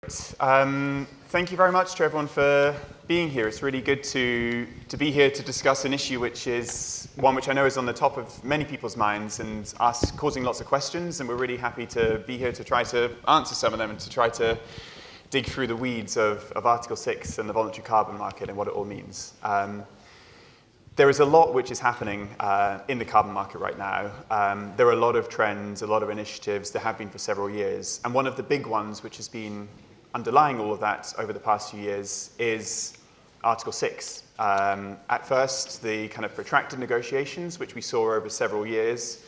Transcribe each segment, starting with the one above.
Thank you very much to everyone for being here. It's really good to be here to discuss an issue which is one which I know is on the top of many people's minds and us causing lots of questions, and we're really happy to be here to try to answer some of them and to try to dig through the weeds of Article 6 and the voluntary carbon market and what it all means. There is a lot which is happening in the carbon market right now. There are a lot of trends, a lot of initiatives. There have been for several years. And one of the big ones which has been underlying all of that over the past few years is Article 6. At first, the kind of protracted negotiations, which we saw over several years,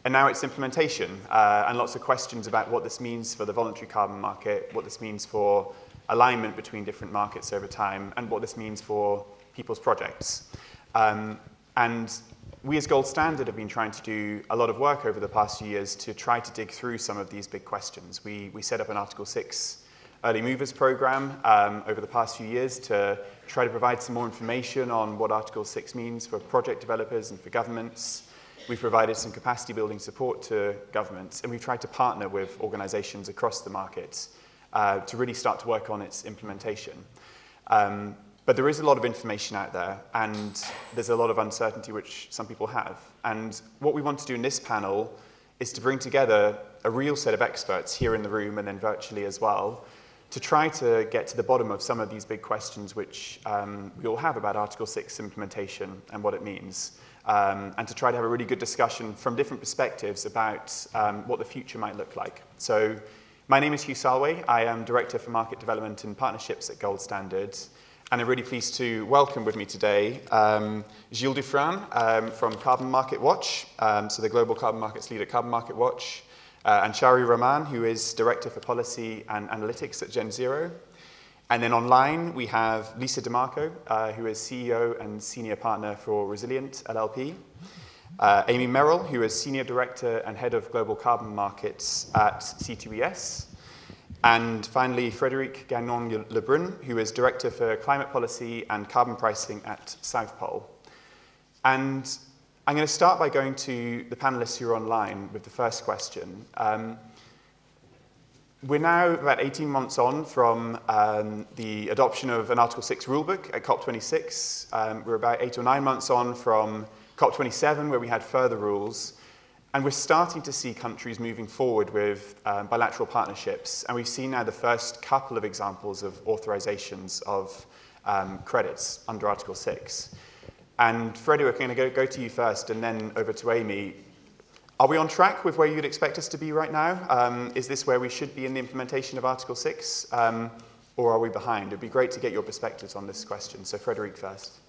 and now it's implementation and lots of questions about what this means for the voluntary carbon market, what this means for alignment between different markets over time, and what this means for people's projects. And we as Gold Standard have been trying to do a lot of work over the past few years to try to dig through some of these big questions. We set up an Article 6 Early Movers program over the past few years to try to provide some more information on what Article 6 means for project developers and for governments. We've provided some capacity building support to governments, and we've tried to partner with organizations across the market to really start to work on its implementation. But there is a lot of information out there, and there's a lot of uncertainty which some people have. And what we want to do in this panel is to bring together a real set of experts here in the room and then virtually as well, to try to get to the bottom of some of these big questions which we all have about Article 6 implementation and what it means, and to try to have a really good discussion from different perspectives about what the future might look like. So my name is Hugh Salway. I am Director for Market Development and Partnerships at Gold Standard. And I'm really pleased to welcome with me today Gilles Dufrasne from Carbon MarketWatch, so the global carbon markets lead at Carbon MarketWatch, and Shari Rahman, who is Director for Policy and Analytics at GrowToZero. And then online, we have Lisa DeMarco, who is CEO and Senior Partner for Resilient LLP, Amy Merrill, who is Senior Director and Head of Global Carbon Markets at C2ES, and finally, Frederick Gagnon-Lebrun, who is Director for Climate Policy and Carbon Pricing at South Pole. And I'm going to start by going to the panelists who are online with the first question. We're now about 18 months on from the adoption of an Article 6 rulebook at COP26. We're about 8 or 9 months on from COP27, where we had further rules. And we're starting to see countries moving forward with bilateral partnerships. And we've seen now the first couple of examples of authorizations of credits under Article 6. And Frederick, I'm going to go to you first and then over to Amy. Are we on track with where you'd expect us to be right now? Is this where we should be in the implementation of Article 6? Or are we behind? It'd be great to get your perspectives on this question. So Frederick first.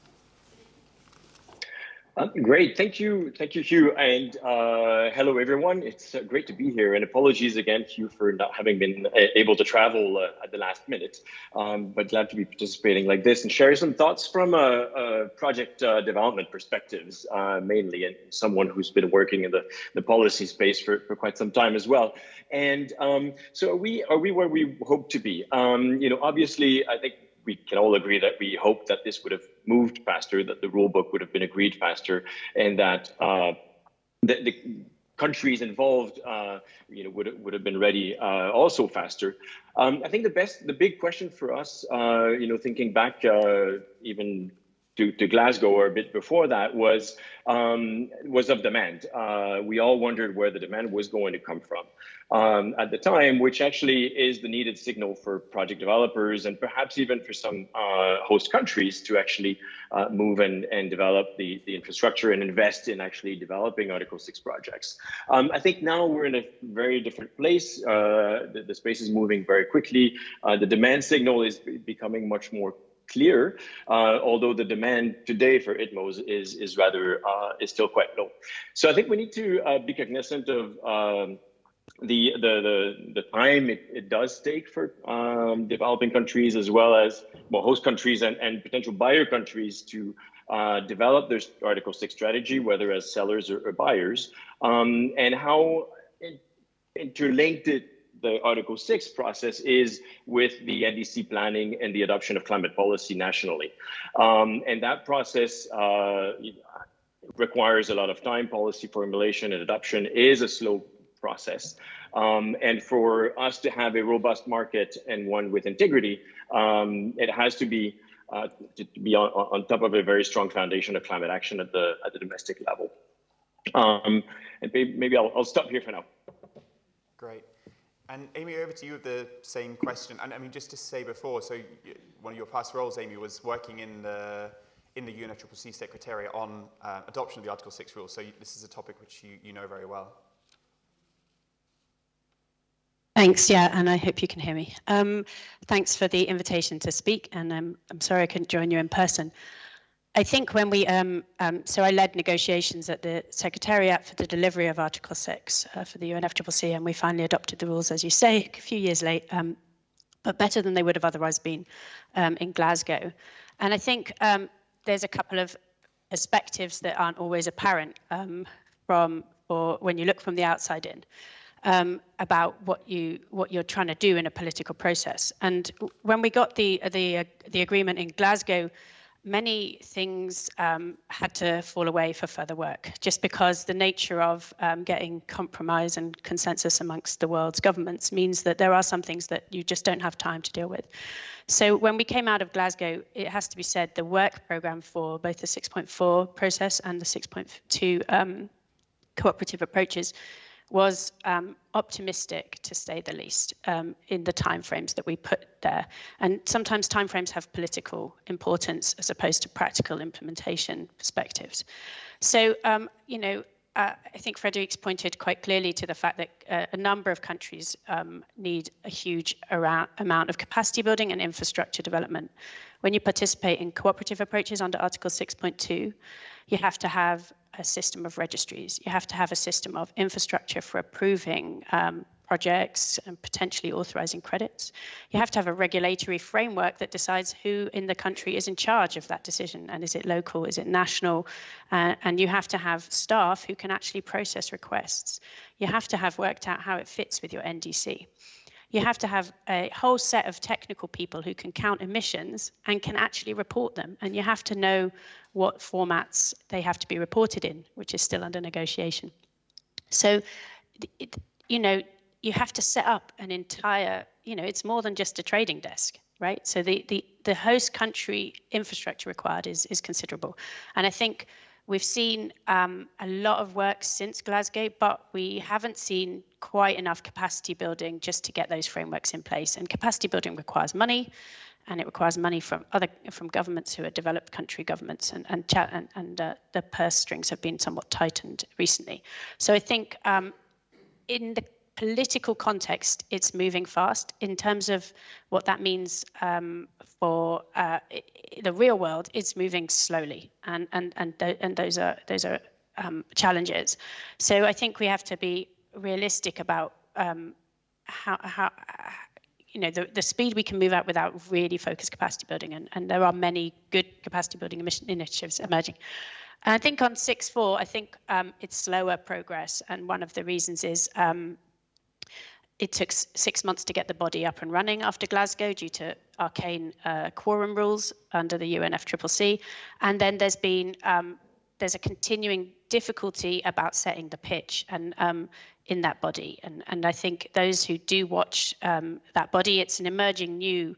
Great, thank you, Hugh, and hello everyone. It's great to be here, and apologies again, Hugh, for not having been able to travel at the last minute, but glad to be participating like this and share some thoughts from a project development perspectives, mainly, and someone who's been working in the policy space for quite some time as well. And so are we where we hope to be? Obviously, I think we can all agree that we hope that this would have moved faster, that the rule book would have been agreed faster, and that the countries involved, would have been ready also faster. I think the big question for us, thinking back even to Glasgow or a bit before that was of demand. We all wondered where the demand was going to come from at the time, which actually is the needed signal for project developers and perhaps even for some host countries to actually move and develop the infrastructure and invest in actually developing Article 6 projects. I think now we're in a very different place. The space is moving very quickly. The demand signal is becoming much more clear, although the demand today for ITMOs is still quite low. So I think we need to be cognizant of the time it does take for developing countries as well as host countries and potential buyer countries to develop their Article 6 strategy, whether as sellers or buyers, and how interlinked the Article 6 process is with the NDC planning and the adoption of climate policy nationally. And that process requires a lot of time. Policy formulation and adoption is a slow process. And for us to have a robust market and one with integrity, it has to be on top of a very strong foundation of climate action at the domestic level. And maybe I'll stop here for now. Great. And Amy, over to you with the same question. And I mean, just to say before, so one of your past roles, Amy, was working in the UNFCCC Secretariat on adoption of the Article 6 rules. So this is a topic which you know very well. Thanks, yeah, and I hope you can hear me. Thanks for the invitation to speak, and I'm sorry I couldn't join you in person. I think when we, so I led negotiations at the Secretariat for the delivery of Article 6 for the UNFCCC, and we finally adopted the rules, as you say, a few years late, but better than they would have otherwise been in Glasgow. And I think there's a couple of perspectives that aren't always apparent or when you look from the outside in. About what you're trying to do in a political process. And when we got the agreement in Glasgow, many things had to fall away for further work, just because the nature of getting compromise and consensus amongst the world's governments means that there are some things that you just don't have time to deal with. So when we came out of Glasgow, it has to be said, the work program for both the 6.4 process and the 6.2 cooperative approaches was optimistic, to say the least, in the timeframes that we put there. And sometimes timeframes have political importance as opposed to practical implementation perspectives. So, I think Frederick's pointed quite clearly to the fact that a number of countries need a huge amount of capacity building and infrastructure development. When you participate in cooperative approaches under Article 6.2, you have to have a system of registries. You have to have a system of infrastructure for approving projects and potentially authorizing credits. You have to have a regulatory framework that decides who in the country is in charge of that decision, and is it local, is it national, and you have to have staff who can actually process requests. You have to have worked out how it fits with your NDC. You have to have a whole set of technical people who can count emissions and can actually report them. And you have to know what formats they have to be reported in, which is still under negotiation. So, you have to set up an entire, it's more than just a trading desk, right? So the host country infrastructure required is considerable. And I think we've seen a lot of work since Glasgow, but we haven't seen quite enough capacity building just to get those frameworks in place. And capacity building requires money, and it requires money from governments who are developed country governments, and the purse strings have been somewhat tightened recently. So I think in the political context, it's moving fast. In terms of what that means for the real world, it's moving slowly, and those are challenges. So I think we have to be realistic about how the speed we can move at without really focused capacity building, and there are many good capacity building initiatives emerging. And I think on 6.4, I think it's slower progress, and one of the reasons is it took 6 months to get the body up and running after Glasgow due to arcane quorum rules under the UNFCCC. And then there's a continuing difficulty about setting the pitch and in that body. And I think those who do watch that body, it's an emerging new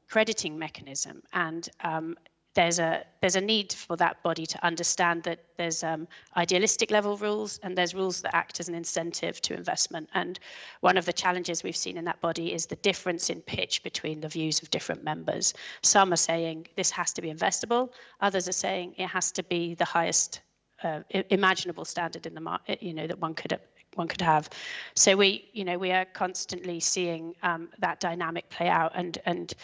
crediting mechanism. And there's a need for that body to understand that there's idealistic level rules, and there's rules that act as an incentive to investment. And one of the challenges we've seen in that body is the difference in pitch between the views of different members. Some are saying this has to be investable. Others are saying it has to be the highest imaginable standard in the market, that one could have. So we are constantly seeing that dynamic play out, and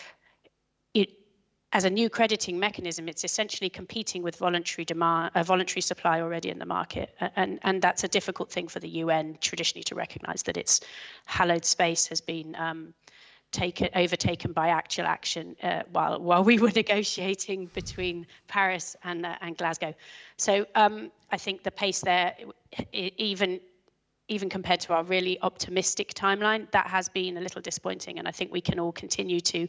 as a new crediting mechanism, it's essentially competing with voluntary demand, voluntary supply already in the market, and that's a difficult thing for the UN traditionally to recognise, that its hallowed space has been overtaken by actual action while we were negotiating between Paris and Glasgow. So I think the pace there, even compared to our really optimistic timeline, that has been a little disappointing, and I think we can all continue to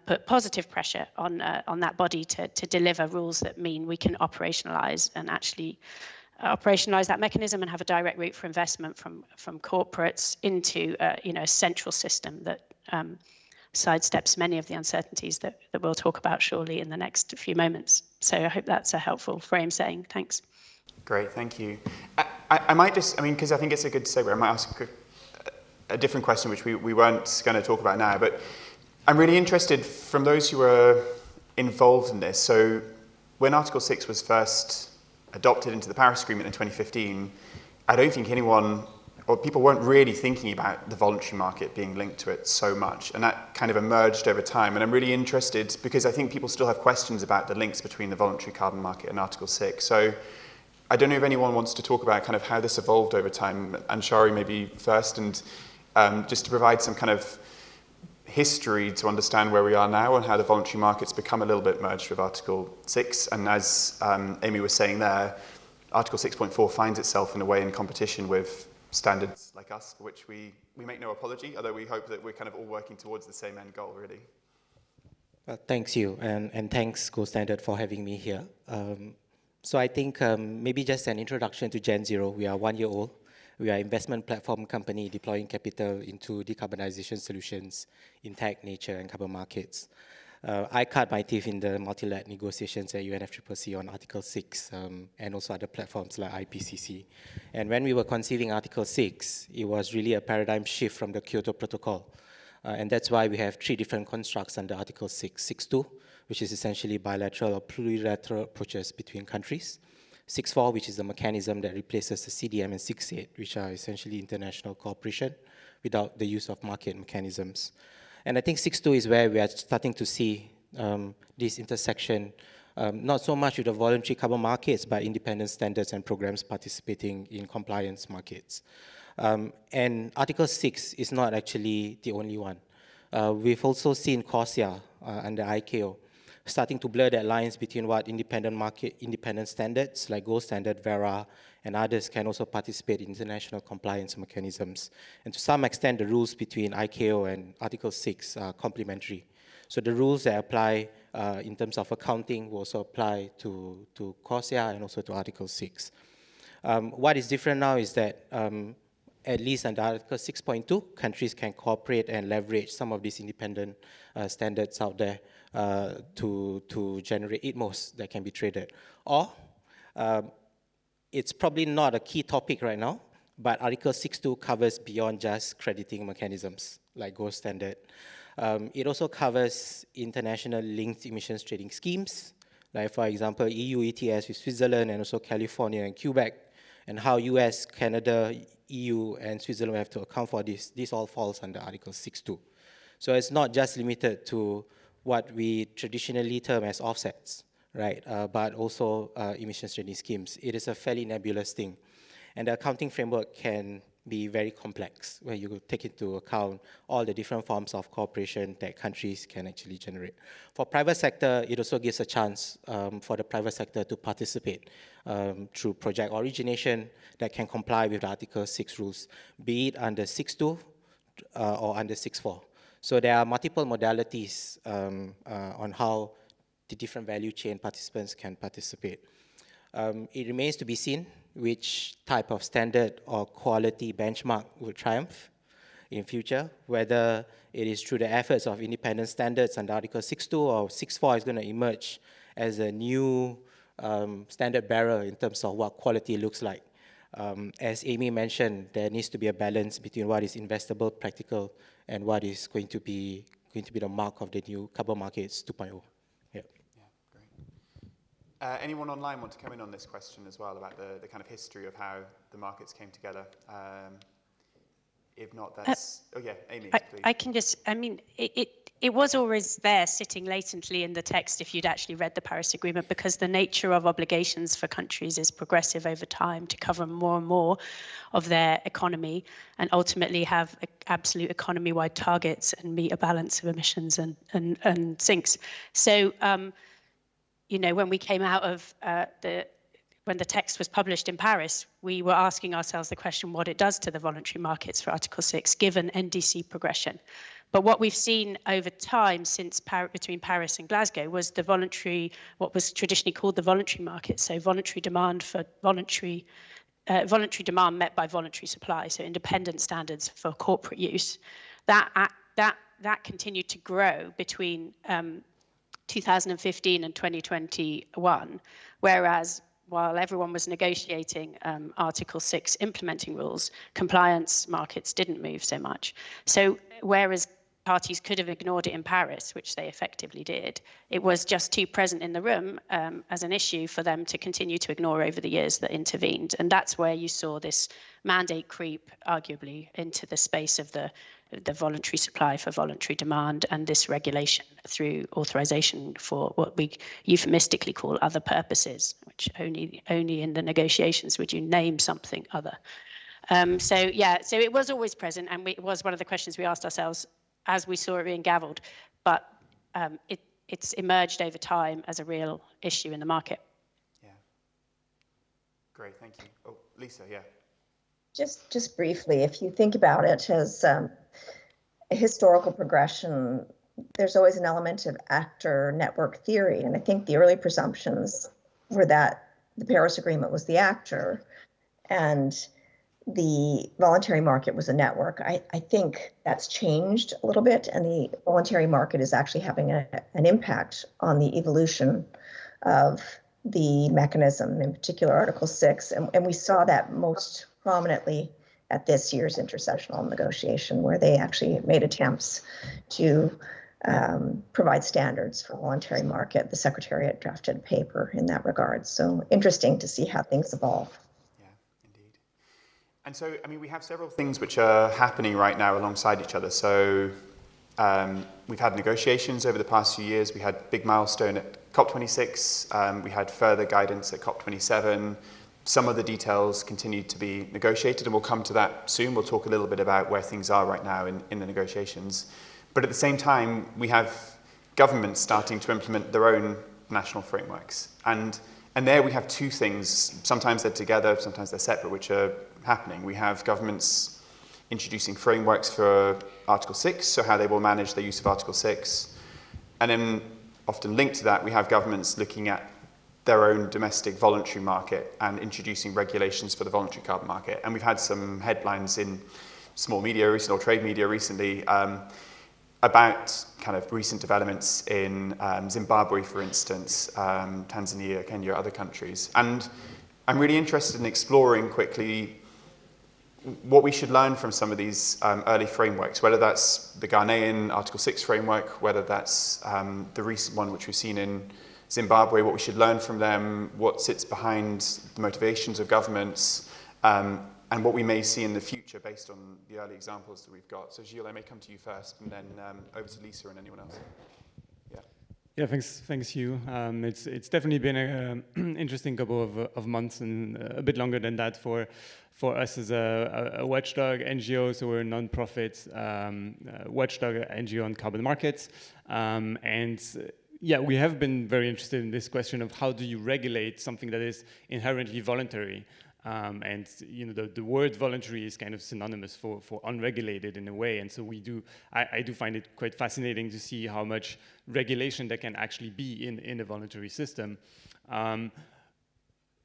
put positive pressure on that body to deliver rules that mean we can operationalize and actually operationalize that mechanism and have a direct route for investment from corporates into a central system that sidesteps many of the uncertainties that we'll talk about surely in the next few moments. So I hope that's a helpful frame saying. Thanks. Great, thank you. I might just, because I think it's a good segue, I might ask a different question which we weren't going to talk about now, but I'm really interested from those who were involved in this. So when Article 6 was first adopted into the Paris Agreement in 2015, I don't think anyone, or people weren't really thinking about the voluntary market being linked to it so much, and that kind of emerged over time. And I'm really interested because I think people still have questions about the links between the voluntary carbon market and Article 6. So I don't know if anyone wants to talk about kind of how this evolved over time. Anshari maybe first, and just to provide some kind of history to understand where we are now and how the voluntary market's become a little bit merged with Article 6. And as Amy was saying there, Article 6.4 finds itself in a way in competition with standards like us, for which we make no apology, although we hope that we're kind of all working towards the same end goal, really. Thanks, Hugh, and thanks, Gold Standard, for having me here. So I think maybe just an introduction to Gen Zero. We are 1 year old. We are an investment platform company deploying capital into decarbonization solutions in tech, nature, and carbon markets. I cut my teeth in the multi-lat negotiations at UNFCCC on Article 6 and also other platforms like IPCC. And when we were conceiving Article 6, it was really a paradigm shift from the Kyoto Protocol. And that's why we have 3 different constructs under Article 6. 6.2, which is essentially bilateral or plurilateral approaches between countries. 6.4, which is the mechanism that replaces the CDM, and 6.8, which are essentially international cooperation without the use of market mechanisms. And I think 6.2 is where we are starting to see this intersection, not so much with the voluntary carbon markets, but independent standards and programs participating in compliance markets. And Article 6 is not actually the only one. We've also seen CORSIA under ICAO starting to blur that lines between what independent standards like Gold Standard, VERA, and others can also participate in international compliance mechanisms. And to some extent, the rules between ICAO and Article 6 are complementary. So the rules that apply in terms of accounting will also apply to CORSIA and also to Article 6. What is different now is that at least under Article 6.2, countries can cooperate and leverage some of these independent standards out there to generate ITMOs that can be traded. Or it's probably not a key topic right now, but Article 6.2 covers beyond just crediting mechanisms like Gold Standard. It also covers international linked emissions trading schemes, like for example, EU ETS with Switzerland and also California and Quebec, and how US, Canada, EU, and Switzerland have to account for this. This all falls under Article 6.2. So it's not just limited to what we traditionally term as offsets, right? But also emissions trading schemes. It is a fairly nebulous thing. And the accounting framework can be very complex, where you take into account all the different forms of cooperation that countries can actually generate. For private sector, it also gives a chance for the private sector to participate through project origination that can comply with the Article 6 rules, be it under 6.2 or under 6.4. So there are multiple modalities on how the different value chain participants can participate. It remains to be seen which type of standard or quality benchmark will triumph in future, whether it is through the efforts of independent standards under Article 6.2 or 6.4 is going to emerge as a new standard bearer in terms of what quality looks like. As Amy mentioned, there needs to be a balance between what is investable, practical, and what is going to be the mark of the new carbon markets 2.0. Yeah. Great. Anyone online want to come in on this question as well about the kind of history of how the markets came together? If not, that's... oh yeah, Amy, please. I can just, it was always there sitting latently in the text if you'd actually read the Paris Agreement, because the nature of obligations for countries is progressive over time to cover more and more of their economy and ultimately have absolute economy-wide targets and meet a balance of emissions and sinks. So, when we came out of the when the text was published in Paris, we were asking ourselves the question what it does to the voluntary markets for Article 6, given NDC progression. But what we've seen over time since between Paris and Glasgow was the voluntary, what was traditionally called the voluntary market, so voluntary demand for voluntary demand met by voluntary supply, so independent standards for corporate use. That continued to grow between 2015 and 2021, whereas while everyone was negotiating Article 6 implementing rules, compliance markets didn't move so much. So whereas parties could have ignored it in Paris, which they effectively did, it was just too present in the room as an issue for them to continue to ignore over the years that intervened. And that's where you saw this mandate creep, arguably, into the space of the voluntary supply for voluntary demand and this regulation through authorization for what we euphemistically call other purposes, which only in the negotiations would you name something other. So it was always present, and it was one of the questions we asked ourselves as we saw it being gavelled, but it's emerged over time as a real issue in the market. Yeah. Great, thank you. Oh, Lisa, yeah. Just briefly, if you think about it as a historical progression, there's always an element of actor network theory. And I think the early presumptions were that the Paris Agreement was the actor and the voluntary market was a network. I think that's changed a little bit, and the voluntary market is actually having an impact on the evolution of the mechanism, in particular Article 6. And we saw that most prominently at this year's intersessional negotiation, where they actually made attempts to provide standards for voluntary market. The Secretariat drafted a paper in that regard. So interesting to see how things evolve. Yeah, indeed. And so, I mean, we have several things which are happening right now alongside each other. So we've had negotiations over the past few years. We had a big milestone at COP26. We had further guidance at COP27. Some of the details continue to be negotiated, and we'll come to that soon. We'll talk a little bit about where things are right now in the negotiations. But at the same time, we have governments starting to implement their own national frameworks. And there we have two things. Sometimes they're together, sometimes they're separate, which are happening. We have governments introducing frameworks for Article 6, so how they will manage the use of Article 6. And then often linked to that, we have governments looking at their own domestic voluntary market and introducing regulations for the voluntary carbon market. And we've had some headlines in small media or trade media recently about kind of recent developments in Zimbabwe, for instance, Tanzania, Kenya, other countries. And I'm really interested in exploring quickly what we should learn from some of these early frameworks, whether that's the Ghanaian Article 6 framework, whether that's the recent one which we've seen in Zimbabwe, what we should learn from them, what sits behind the motivations of governments, and what we may see in the future based on the early examples that we've got. So Gilles, I may come to you first, and then over to Lisa and anyone else. Yeah, thanks, Hugh. It's definitely been an interesting couple of months, and a bit longer than that for us as a watchdog NGO. So we're a non-profit watchdog NGO on carbon markets, yeah, we have been very interested in this question of how do you regulate something that is inherently voluntary. And you know, the word voluntary is kind of synonymous for unregulated in a way, and so I do find it quite fascinating to see how much regulation there can actually be in a voluntary system.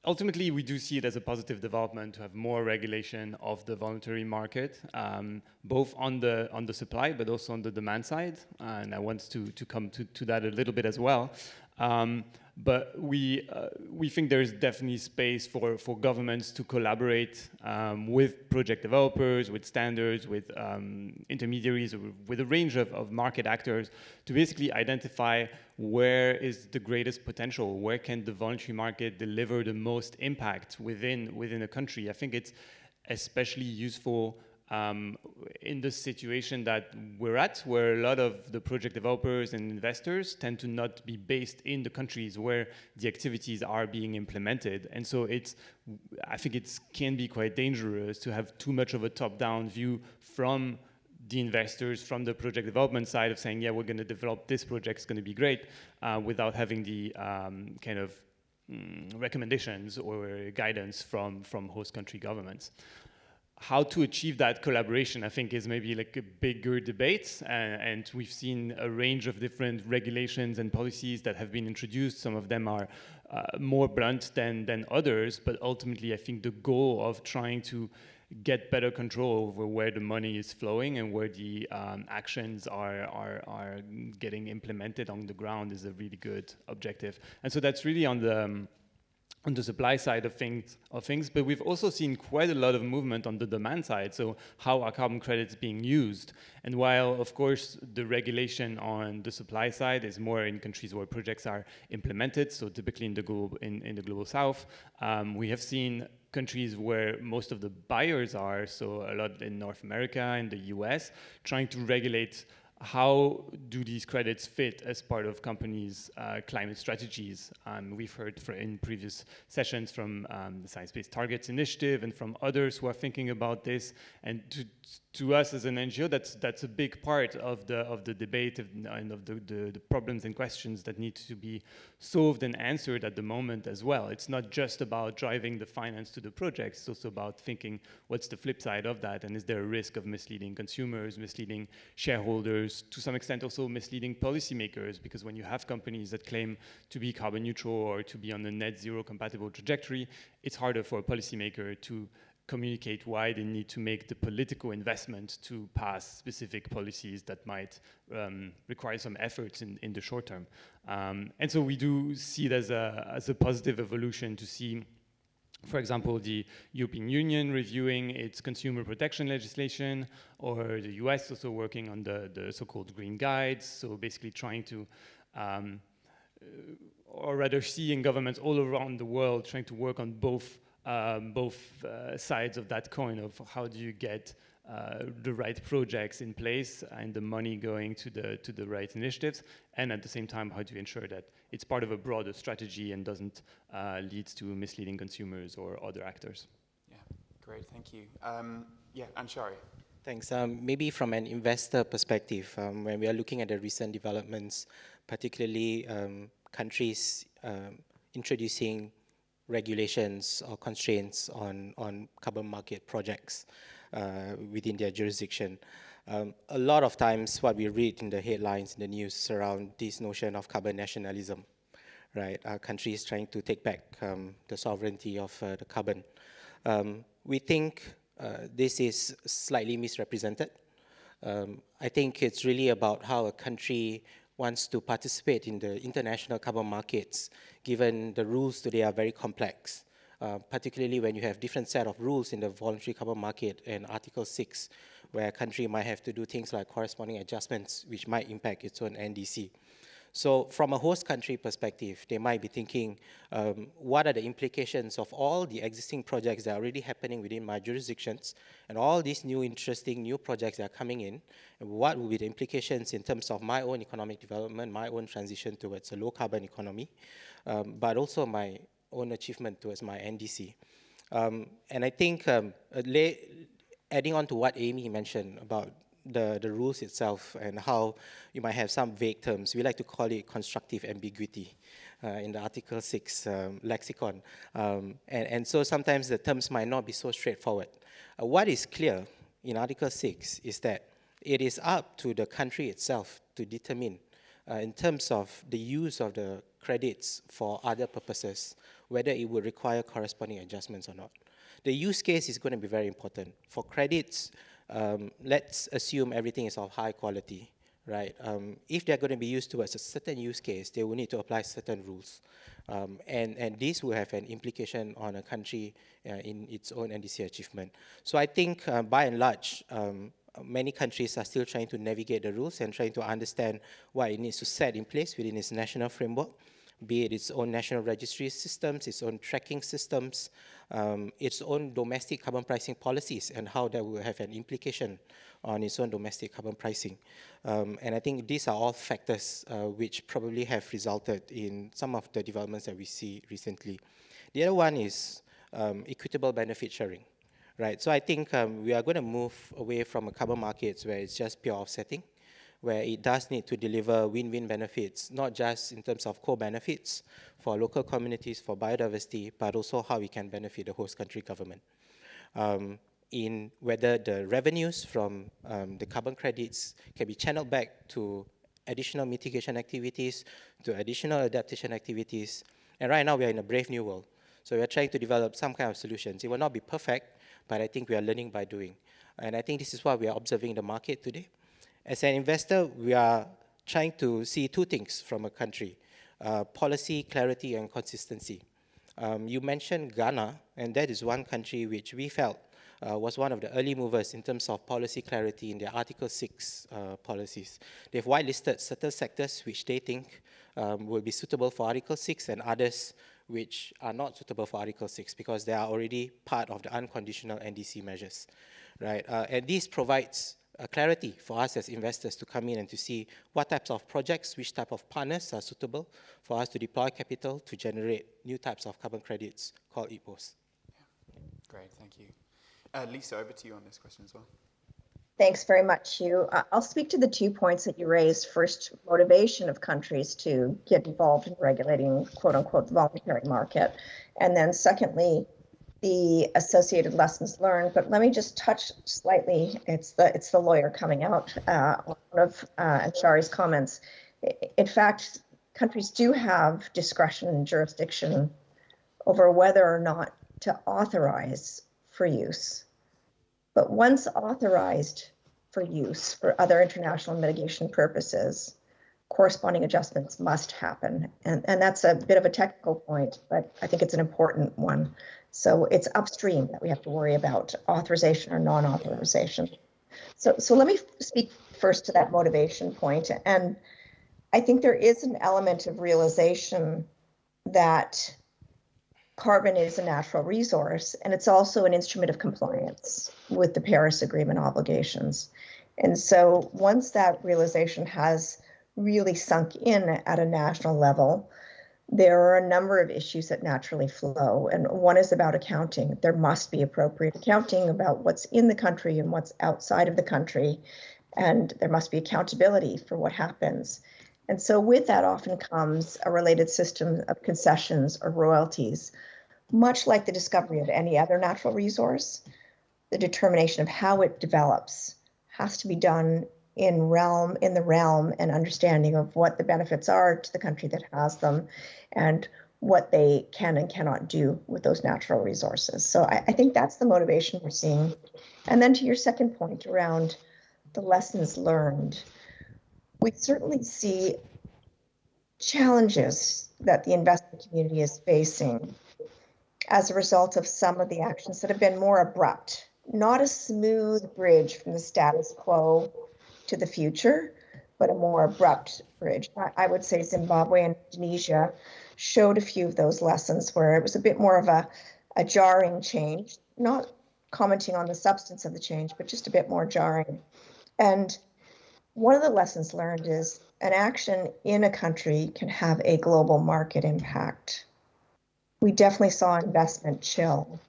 Ultimately, we do see it as a positive development to have more regulation of the voluntary market, both on the supply but also on the demand side, and I want to come to that a little bit as well. But we think there is definitely space for governments to collaborate with project developers, with standards, with intermediaries, with a range of market actors to basically identify where is the greatest potential, where can the voluntary market deliver the most impact within a country. I think it's especially useful in the situation that we're at, where a lot of the project developers and investors tend to not be based in the countries where the activities are being implemented. And so I think it can be quite dangerous to have too much of a top-down view from the investors, from the project development side of saying, yeah, we're going to develop this project, it's going to be great, without having the kind of recommendations or guidance from host country governments. How to achieve that collaboration, I think, is maybe like a bigger debate, and we've seen a range of different regulations and policies that have been introduced. Some of them are more blunt than others, but ultimately I think the goal of trying to get better control over where the money is flowing and where the actions are getting implemented on the ground is a really good objective. And so that's really on the supply side of things, but we've also seen quite a lot of movement on the demand side, so how are carbon credits being used? And while, of course, the regulation on the supply side is more in countries where projects are implemented, so typically in the global south, we have seen countries where most of the buyers are, so a lot in North America and the US, trying to regulate how do these credits fit as part of companies' climate strategies. We've heard in previous sessions from the Science Based Targets Initiative and from others who are thinking about this. And to us as an NGO, that's a big part of the debate and of the problems and questions that need to be solved and answered at the moment as well. It's not just about driving the finance to the projects, it's also about thinking what's the flip side of that, and is there a risk of misleading consumers, misleading shareholders, to some extent also misleading policymakers, because when you have companies that claim to be carbon neutral or to be on a net zero compatible trajectory, it's harder for a policymaker to communicate why they need to make the political investment to pass specific policies that might require some efforts in the short term. And so we do see it as a positive evolution to see, for example, the European Union reviewing its consumer protection legislation, or the US also working on the so-called green guides, so basically trying to or rather seeing governments all around the world trying to work on both sides of that coin of how do you get the right projects in place and the money going to the right initiatives, and at the same time how do you ensure that it's part of a broader strategy and doesn't lead to misleading consumers or other actors. Yeah, great, thank you. Yeah, Anshari. Thanks. Maybe from an investor perspective, when we are looking at the recent developments, particularly countries introducing regulations or constraints on carbon market projects within their jurisdiction. A lot of times what we read in the headlines in the news around this notion of carbon nationalism, right? Countries trying to take back the sovereignty of the carbon. We think this is slightly misrepresented. I think it's really about how a country wants to participate in the international carbon markets, given the rules today are very complex, particularly when you have different set of rules in the voluntary carbon market and Article 6, where a country might have to do things like corresponding adjustments, which might impact its own NDC. So from a host country perspective, they might be thinking, what are the implications of all the existing projects that are already happening within my jurisdictions and all these new interesting new projects that are coming in, and what will be the implications in terms of my own economic development, my own transition towards a low carbon economy, but also my own achievement towards my NDC. And I think adding on to what Amy mentioned about the rules itself and how you might have some vague terms. We like to call it constructive ambiguity in the Article 6 lexicon. And so sometimes the terms might not be so straightforward. What is clear in Article 6 is that it is up to the country itself to determine in terms of the use of the credits for other purposes, whether it would require corresponding adjustments or not. The use case is going to be very important. For credits, let's assume everything is of high quality, right? If they're going to be used towards a certain use case, they will need to apply certain rules. And this will have an implication on a country in its own NDC achievement. So I think by and large, many countries are still trying to navigate the rules and trying to understand what it needs to set in place within its national framework, be it its own national registry systems, its own tracking systems, its own domestic carbon pricing policies, and how that will have an implication on its own domestic carbon pricing. And I think these are all factors which probably have resulted in some of the developments that we see recently. The other one is equitable benefit sharing, right? So I think we are going to move away from a carbon markets where it's just pure offsetting, where it does need to deliver win-win benefits, not just in terms of co-benefits for local communities, for biodiversity, but also how we can benefit the host country government. In whether the revenues from the carbon credits can be channeled back to additional mitigation activities, to additional adaptation activities. And right now we are in a brave new world. So we are trying to develop some kind of solutions. It will not be perfect, but I think we are learning by doing. And I think this is what we are observing in the market today. As an investor, we are trying to see two things from a country: policy, clarity, and consistency. You mentioned Ghana, and that is one country which we felt was one of the early movers in terms of policy clarity in their Article 6 policies. They've whitelisted certain sectors which they think will be suitable for Article 6 and others which are not suitable for Article 6 because they are already part of the unconditional NDC measures, right? And this provides clarity for us as investors to come in and to see what types of projects, which type of partners are suitable for us to deploy capital to generate new types of carbon credits called EPOs. Yeah. Great, thank you. Lisa, over to you on this question as well. Thanks very much, Hugh. I'll speak to the 2 points that you raised. First, motivation of countries to get involved in regulating, quote unquote, the voluntary market. And then secondly, the associated lessons learned. But let me just touch slightly, it's the lawyer coming out on one of Anshari's comments. In fact, countries do have discretion and jurisdiction over whether or not to authorize for use. But once authorized for use for other international mitigation purposes, corresponding adjustments must happen. And that's a bit of a technical point, but I think it's an important one. So it's upstream that we have to worry about authorization or non-authorization. So let me speak first to that motivation point. And I think there is an element of realization that carbon is a natural resource, and it's also an instrument of compliance with the Paris Agreement obligations. And so once that realization has really sunk in at a national level, there are a number of issues that naturally flow. And one is about accounting. There must be appropriate accounting about what's in the country and what's outside of the country. And there must be accountability for what happens. And so with that often comes a related system of concessions or royalties. Much like the discovery of any other natural resource, the determination of how it develops has to be done in the realm and understanding of what the benefits are to the country that has them and what they can and cannot do with those natural resources. So I think that's the motivation we're seeing. And then to your second point around the lessons learned, we certainly see challenges that the investment community is facing as a result of some of the actions that have been more abrupt, not a smooth bridge from the status quo to the future, but a more abrupt bridge. I would say Zimbabwe and Indonesia showed a few of those lessons where it was a bit more of a jarring change, not commenting on the substance of the change, but just a bit more jarring. And one of the lessons learned is an action in a country can have a global market impact. We definitely saw investment chill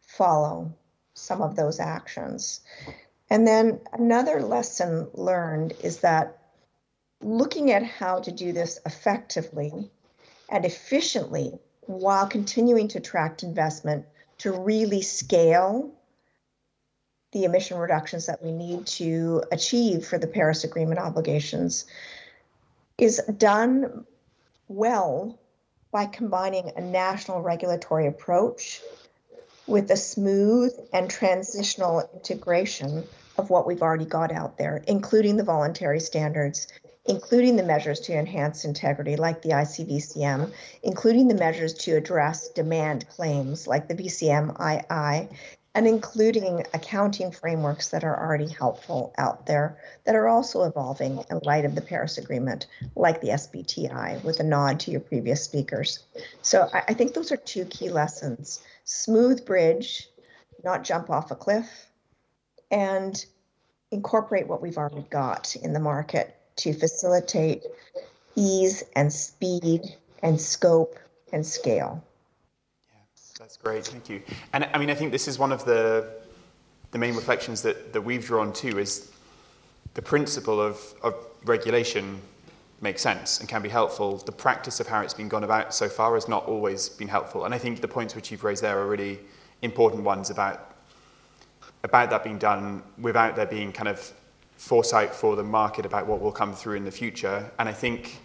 follow some of those actions. And then another lesson learned is that looking at how to do this effectively and efficiently while continuing to attract investment to really scale the emission reductions that we need to achieve for the Paris Agreement obligations is done well by combining a national regulatory approach with a smooth and transitional integration of what we've already got out there, including the voluntary standards, including the measures to enhance integrity like the ICVCM, including the measures to address demand claims like the VCM II, and including accounting frameworks that are already helpful out there that are also evolving in light of the Paris Agreement, like the SBTI, with a nod to your previous speakers. So I think those are two key lessons: smooth bridge, not jump off a cliff, and incorporate what we've already got in the market to facilitate ease and speed and scope and scale. That's great, thank you. And I mean, I think this is one of the main reflections that we've drawn too, is the principle of regulation makes sense and can be helpful. The practice of how it's been gone about so far has not always been helpful. And I think the points which you've raised there are really important ones about that being done without there being kind of foresight for the market about what will come through in the future. And I think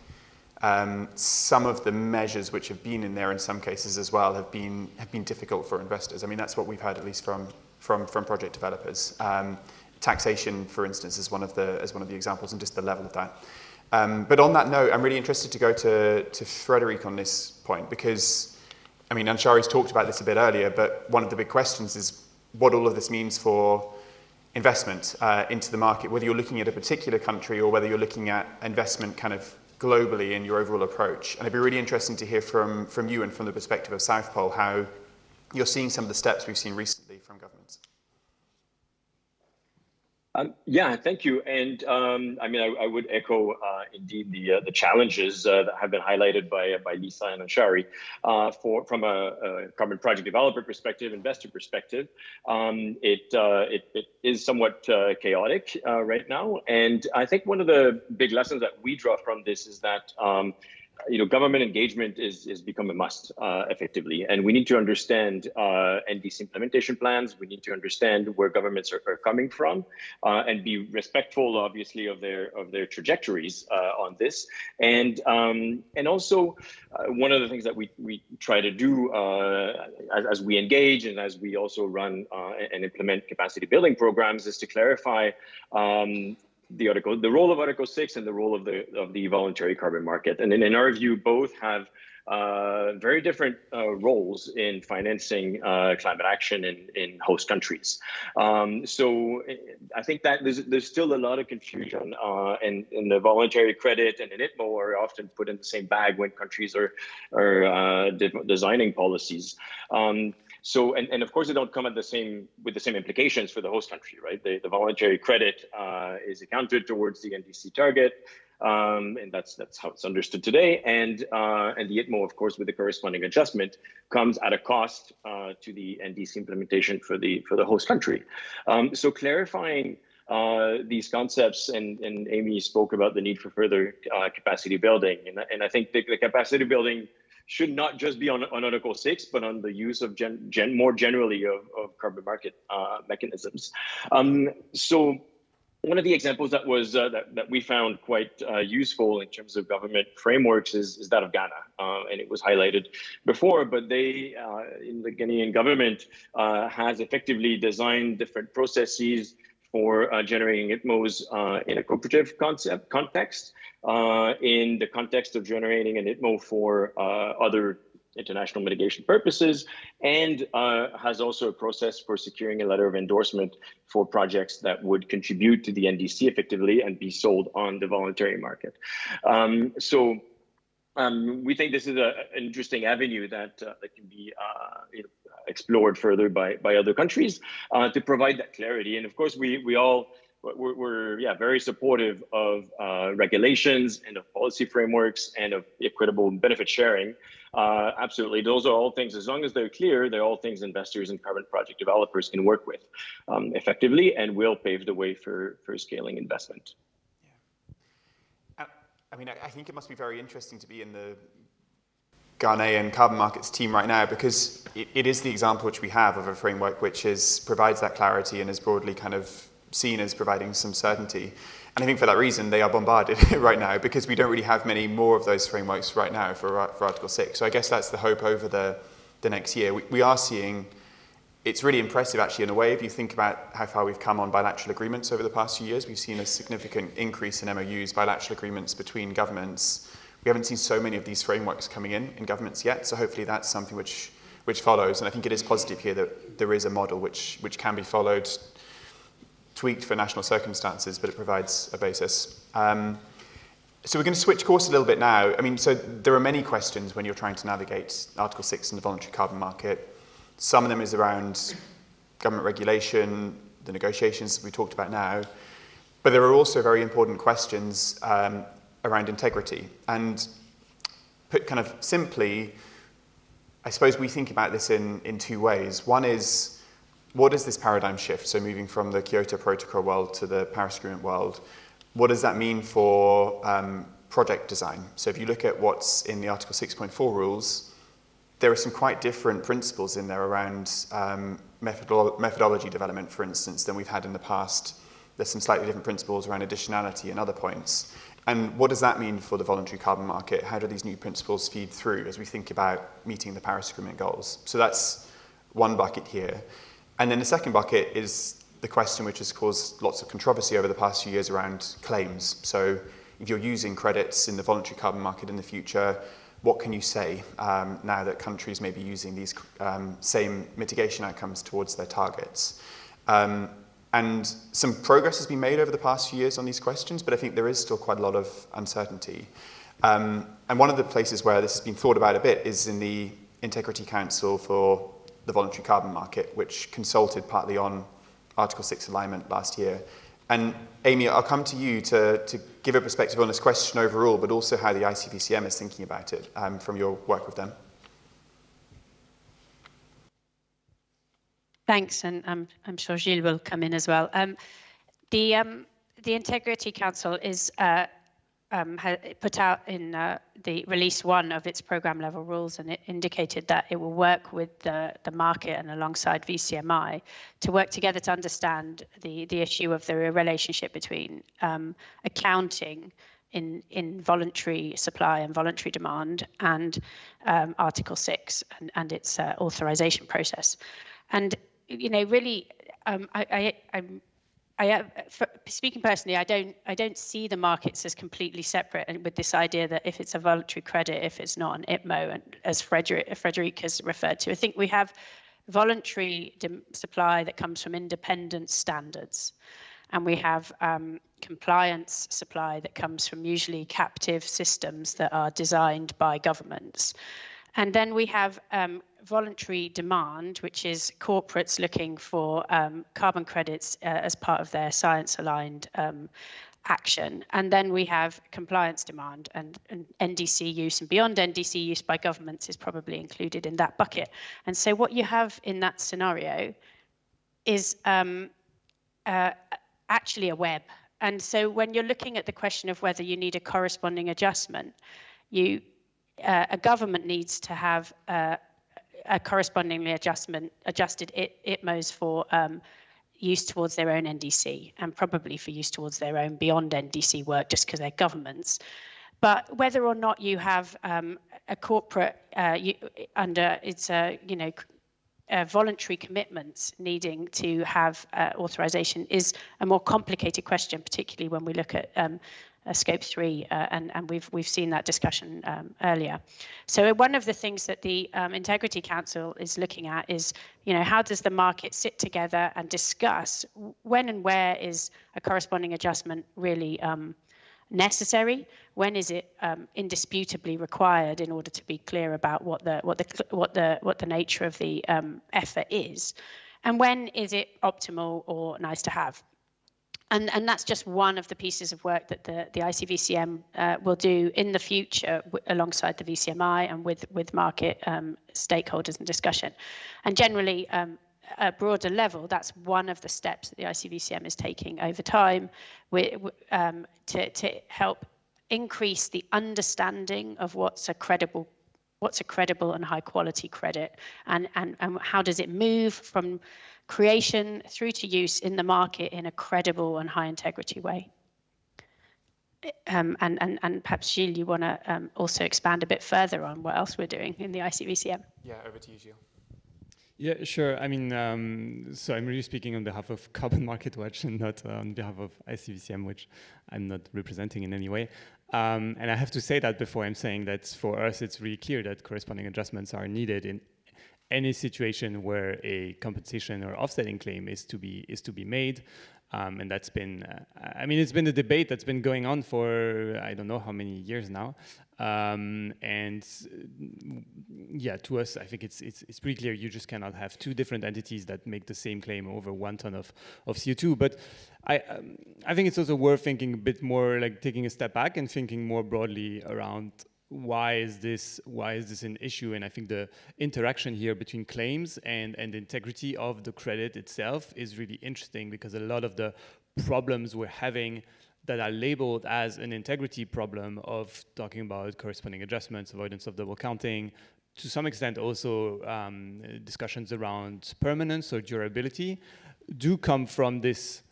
some of the measures which have been in there in some cases as well have been difficult for investors. I mean, that's what we've heard, at least from project developers. Taxation, for instance, is one of the examples, and just the level of that. But on that note, I'm really interested to go to Frederick on this point, because, I mean, Anshari's talked about this a bit earlier, but one of the big questions is what all of this means for investment into the market, whether you're looking at a particular country or whether you're looking at investment kind of globally in your overall approach. And it'd be really interesting to hear from you and from the perspective of South Pole how you're seeing some of the steps we've seen recently from governments. Yeah, thank you. And I mean, I would echo indeed the challenges that have been highlighted by Lisa and Anshari from a carbon project developer perspective, investor perspective. It is somewhat chaotic right now. And I think one of the big lessons that we draw from this is that government engagement is become a must effectively, and we need to understand NDC implementation plans. We need to understand where governments are coming from, and be respectful, obviously, of their trajectories on this. And also, one of the things that we try to do as we engage and as we also run and implement capacity building programs is to clarify the role of Article 6 and the role of the voluntary carbon market. And in our view, both have very different roles in financing climate action in host countries. So I think that there's still a lot of confusion, and the voluntary credit and an ITMO are often put in the same bag when countries are designing policies. So, and of course, they don't come with the same implications for the host country, right? The voluntary credit is accounted towards the NDC target, and that's how it's understood today. And the ITMO, of course, with the corresponding adjustment, comes at a cost to the NDC implementation for the host country. So clarifying these concepts, and Amy spoke about the need for further capacity building, and I think the capacity building should not just be on Article 6, but on the use of more generally of carbon market mechanisms. So one of the examples that was that we found quite useful in terms of government frameworks is that of Ghana, and it was highlighted before. But they, in the Ghanaian government, has effectively designed different processes for generating ITMOs in a cooperative context, in the context of generating an ITMO for other international mitigation purposes, and has also a process for securing a letter of endorsement for projects that would contribute to the NDC effectively and be sold on the voluntary market. So we think this is an interesting avenue that can be explored further by other countries to provide that clarity. And of course, we're very supportive of regulations and of policy frameworks and of equitable benefit sharing. Absolutely, those are all things, as long as they're clear, they're all things investors and carbon project developers can work with effectively, and will pave the way for scaling investment. I mean, I think it must be very interesting to be in the Ghanaian carbon markets team right now, because it is the example which we have of a framework which provides that clarity and is broadly kind of seen as providing some certainty. And I think for that reason, they are bombarded right now, because we don't really have many more of those frameworks right now for Article 6. So I guess that's the hope over the next year. We are seeing, it's really impressive actually in a way, if you think about how far we've come on bilateral agreements over the past few years. We've seen a significant increase in MOUs, bilateral agreements between governments. We haven't seen so many of these frameworks coming in governments yet, so hopefully that's something which follows. And I think it is positive here that there is a model which can be followed, tweaked for national circumstances, but it provides a basis. So we're going to switch course a little bit now. I mean, so there are many questions when you're trying to navigate Article 6 in the voluntary carbon market. Some of them is around government regulation, the negotiations we talked about now, but there are also very important questions around integrity. And put kind of simply, I suppose we think about this in two ways. One is, what is this paradigm shift? So moving from the Kyoto Protocol world to the Paris Agreement world, what does that mean for project design? So if you look at what's in the Article 6.4 rules, there are some quite different principles in there around methodology development, for instance, than we've had in the past. There's some slightly different principles around additionality and other points. And what does that mean for the voluntary carbon market? How do these new principles feed through as we think about meeting the Paris Agreement goals? So that's one bucket here. And then the second bucket is the question which has caused lots of controversy over the past few years around claims. So if you're using credits in the voluntary carbon market in the future, what can you say now that countries may be using these same mitigation outcomes towards their targets? And some progress has been made over the past few years on these questions, but I think there is still quite a lot of uncertainty. And one of the places where this has been thought about a bit is in the Integrity Council for the Voluntary Carbon Market, which consulted partly on Article 6 alignment last year. And Amy, I'll come to you to give a perspective on this question overall, but also how the ICVCM is thinking about it from your work with them. Thanks, and I'm sure Gilles will come in as well. The Integrity Council is put out in the release 1 of its program level rules, and it indicated that it will work with the market and alongside VCMI to work together to understand the issue of the relationship between accounting in voluntary supply and voluntary demand and Article 6 and its authorization process. And really, speaking personally, I don't see the markets as completely separate, and with this idea that if it's a voluntary credit, if it's not an IPMO, and as Frederick has referred to, I think we have voluntary supply that comes from independent standards, and we have compliance supply that comes from usually captive systems that are designed by governments. And then we have voluntary demand, which is corporates looking for carbon credits as part of their science-aligned action. And then we have compliance demand, and NDC use and beyond NDC use by governments is probably included in that bucket. And so what you have in that scenario is actually a web. And so when you're looking at the question of whether you need a corresponding adjustment, a government needs to have a correspondingly adjusted IPMOs for use towards their own NDC, and probably for use towards their own beyond NDC work, just because they're governments. But whether or not you have a corporate under its voluntary commitments needing to have authorization is a more complicated question, particularly when we look at Scope 3, and we've seen that discussion earlier. So one of the things that the Integrity Council is looking at is, how does the market sit together and discuss when and where is a corresponding adjustment really necessary? When is it indisputably required in order to be clear about what the nature of the effort is, and when is it optimal or nice to have? And that's just one of the pieces of work that the ICVCM will do in the future alongside the VCMI and with market stakeholders and discussion. And generally, at a broader level, that's one of the steps that the ICVCM is taking over time to help increase the understanding of what's a credible and high quality credit, and how does it move from creation through to use in the market in a credible and high integrity way. And perhaps Gilles, you want to also expand a bit further on what else we're doing in the ICVCM? Yeah, over to you, Gilles. Yeah, sure. I mean, so I'm really speaking on behalf of Carbon MarketWatch and not on behalf of ICVCM, which I'm not representing in any way. And I have to say that before I'm saying that for us, it's really clear that corresponding adjustments are needed in any situation where a compensation or offsetting claim is to be made. And that's been, it's been a debate that's been going on for I don't know how many years now. And yeah, to us, I think it's pretty clear you just cannot have two different entities that make the same claim over 1 ton of CO2. But I think it's also worth thinking a bit more, like taking a step back and thinking more broadly around why is this an issue? And I think the interaction here between claims and the integrity of the credit itself is really interesting, because a lot of the problems we're having that are labeled as an integrity problem, of talking about corresponding adjustments, avoidance of double counting, to some extent also discussions around permanence or durability, do come from this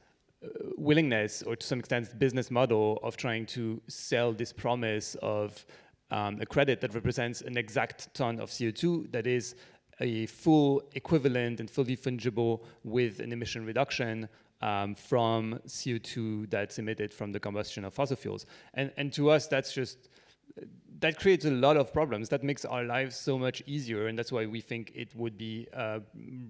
willingness, or to some extent business model, of trying to sell this promise of a credit that represents an exact ton of CO2 that is a full equivalent and fully fungible with an emission reduction from CO2 that's emitted from the combustion of fossil fuels. And to us, that creates a lot of problems. That makes our lives so much easier, and that's why we think it would be a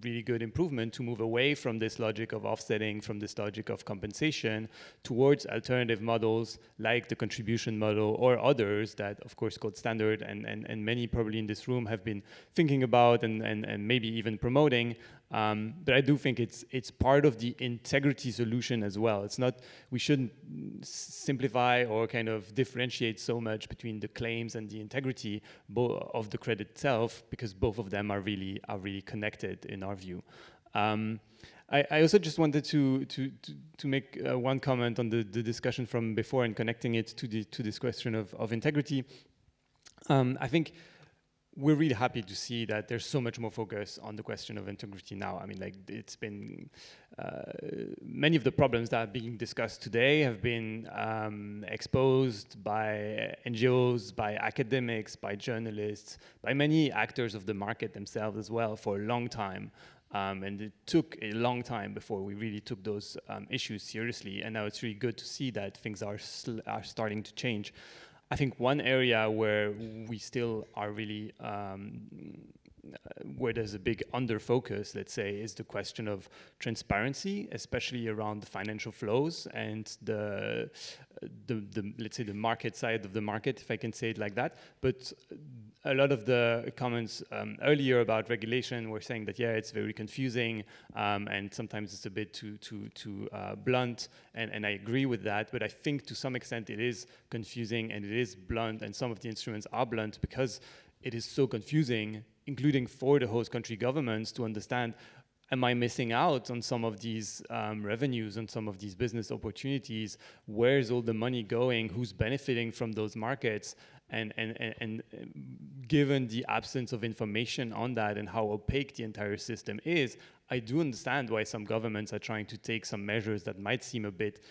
really good improvement to move away from this logic of offsetting, from this logic of compensation, towards alternative models like the contribution model or others that, of course, Gold Standard and many probably in this room have been thinking about and maybe even promoting. But I do think it's part of the integrity solution as well. It's not, we shouldn't simplify or kind of differentiate so much between the claims and the integrity of the credit itself, because both of them are really connected in our view. I also just wanted to make one comment on the discussion from before and connecting it to this question of integrity. I think we're really happy to see that there's so much more focus on the question of integrity now. I mean, like, it's been, many of the problems that are being discussed today have been exposed by NGOs, by academics, by journalists, by many actors of the market themselves as well for a long time. And it took a long time before we really took those issues seriously. And now it's really good to see that things are starting to change. I think one area where we still are really, where there's a big under focus, let's say, is the question of transparency, especially around the financial flows and the let's say the market side of the market, if I can say it like that. But a lot of the comments earlier about regulation were saying that, yeah, it's very confusing and sometimes it's a bit too blunt, and I agree with that. But I think to some extent it is confusing and it is blunt, and some of the instruments are blunt because it is so confusing, including for the host country governments, to understand, am I missing out on some of these revenues and some of these business opportunities? Where's all the money going? Who's benefiting from those markets? And given the absence of information on that and how opaque the entire system is, I do understand why some governments are trying to take some measures that might seem a bit,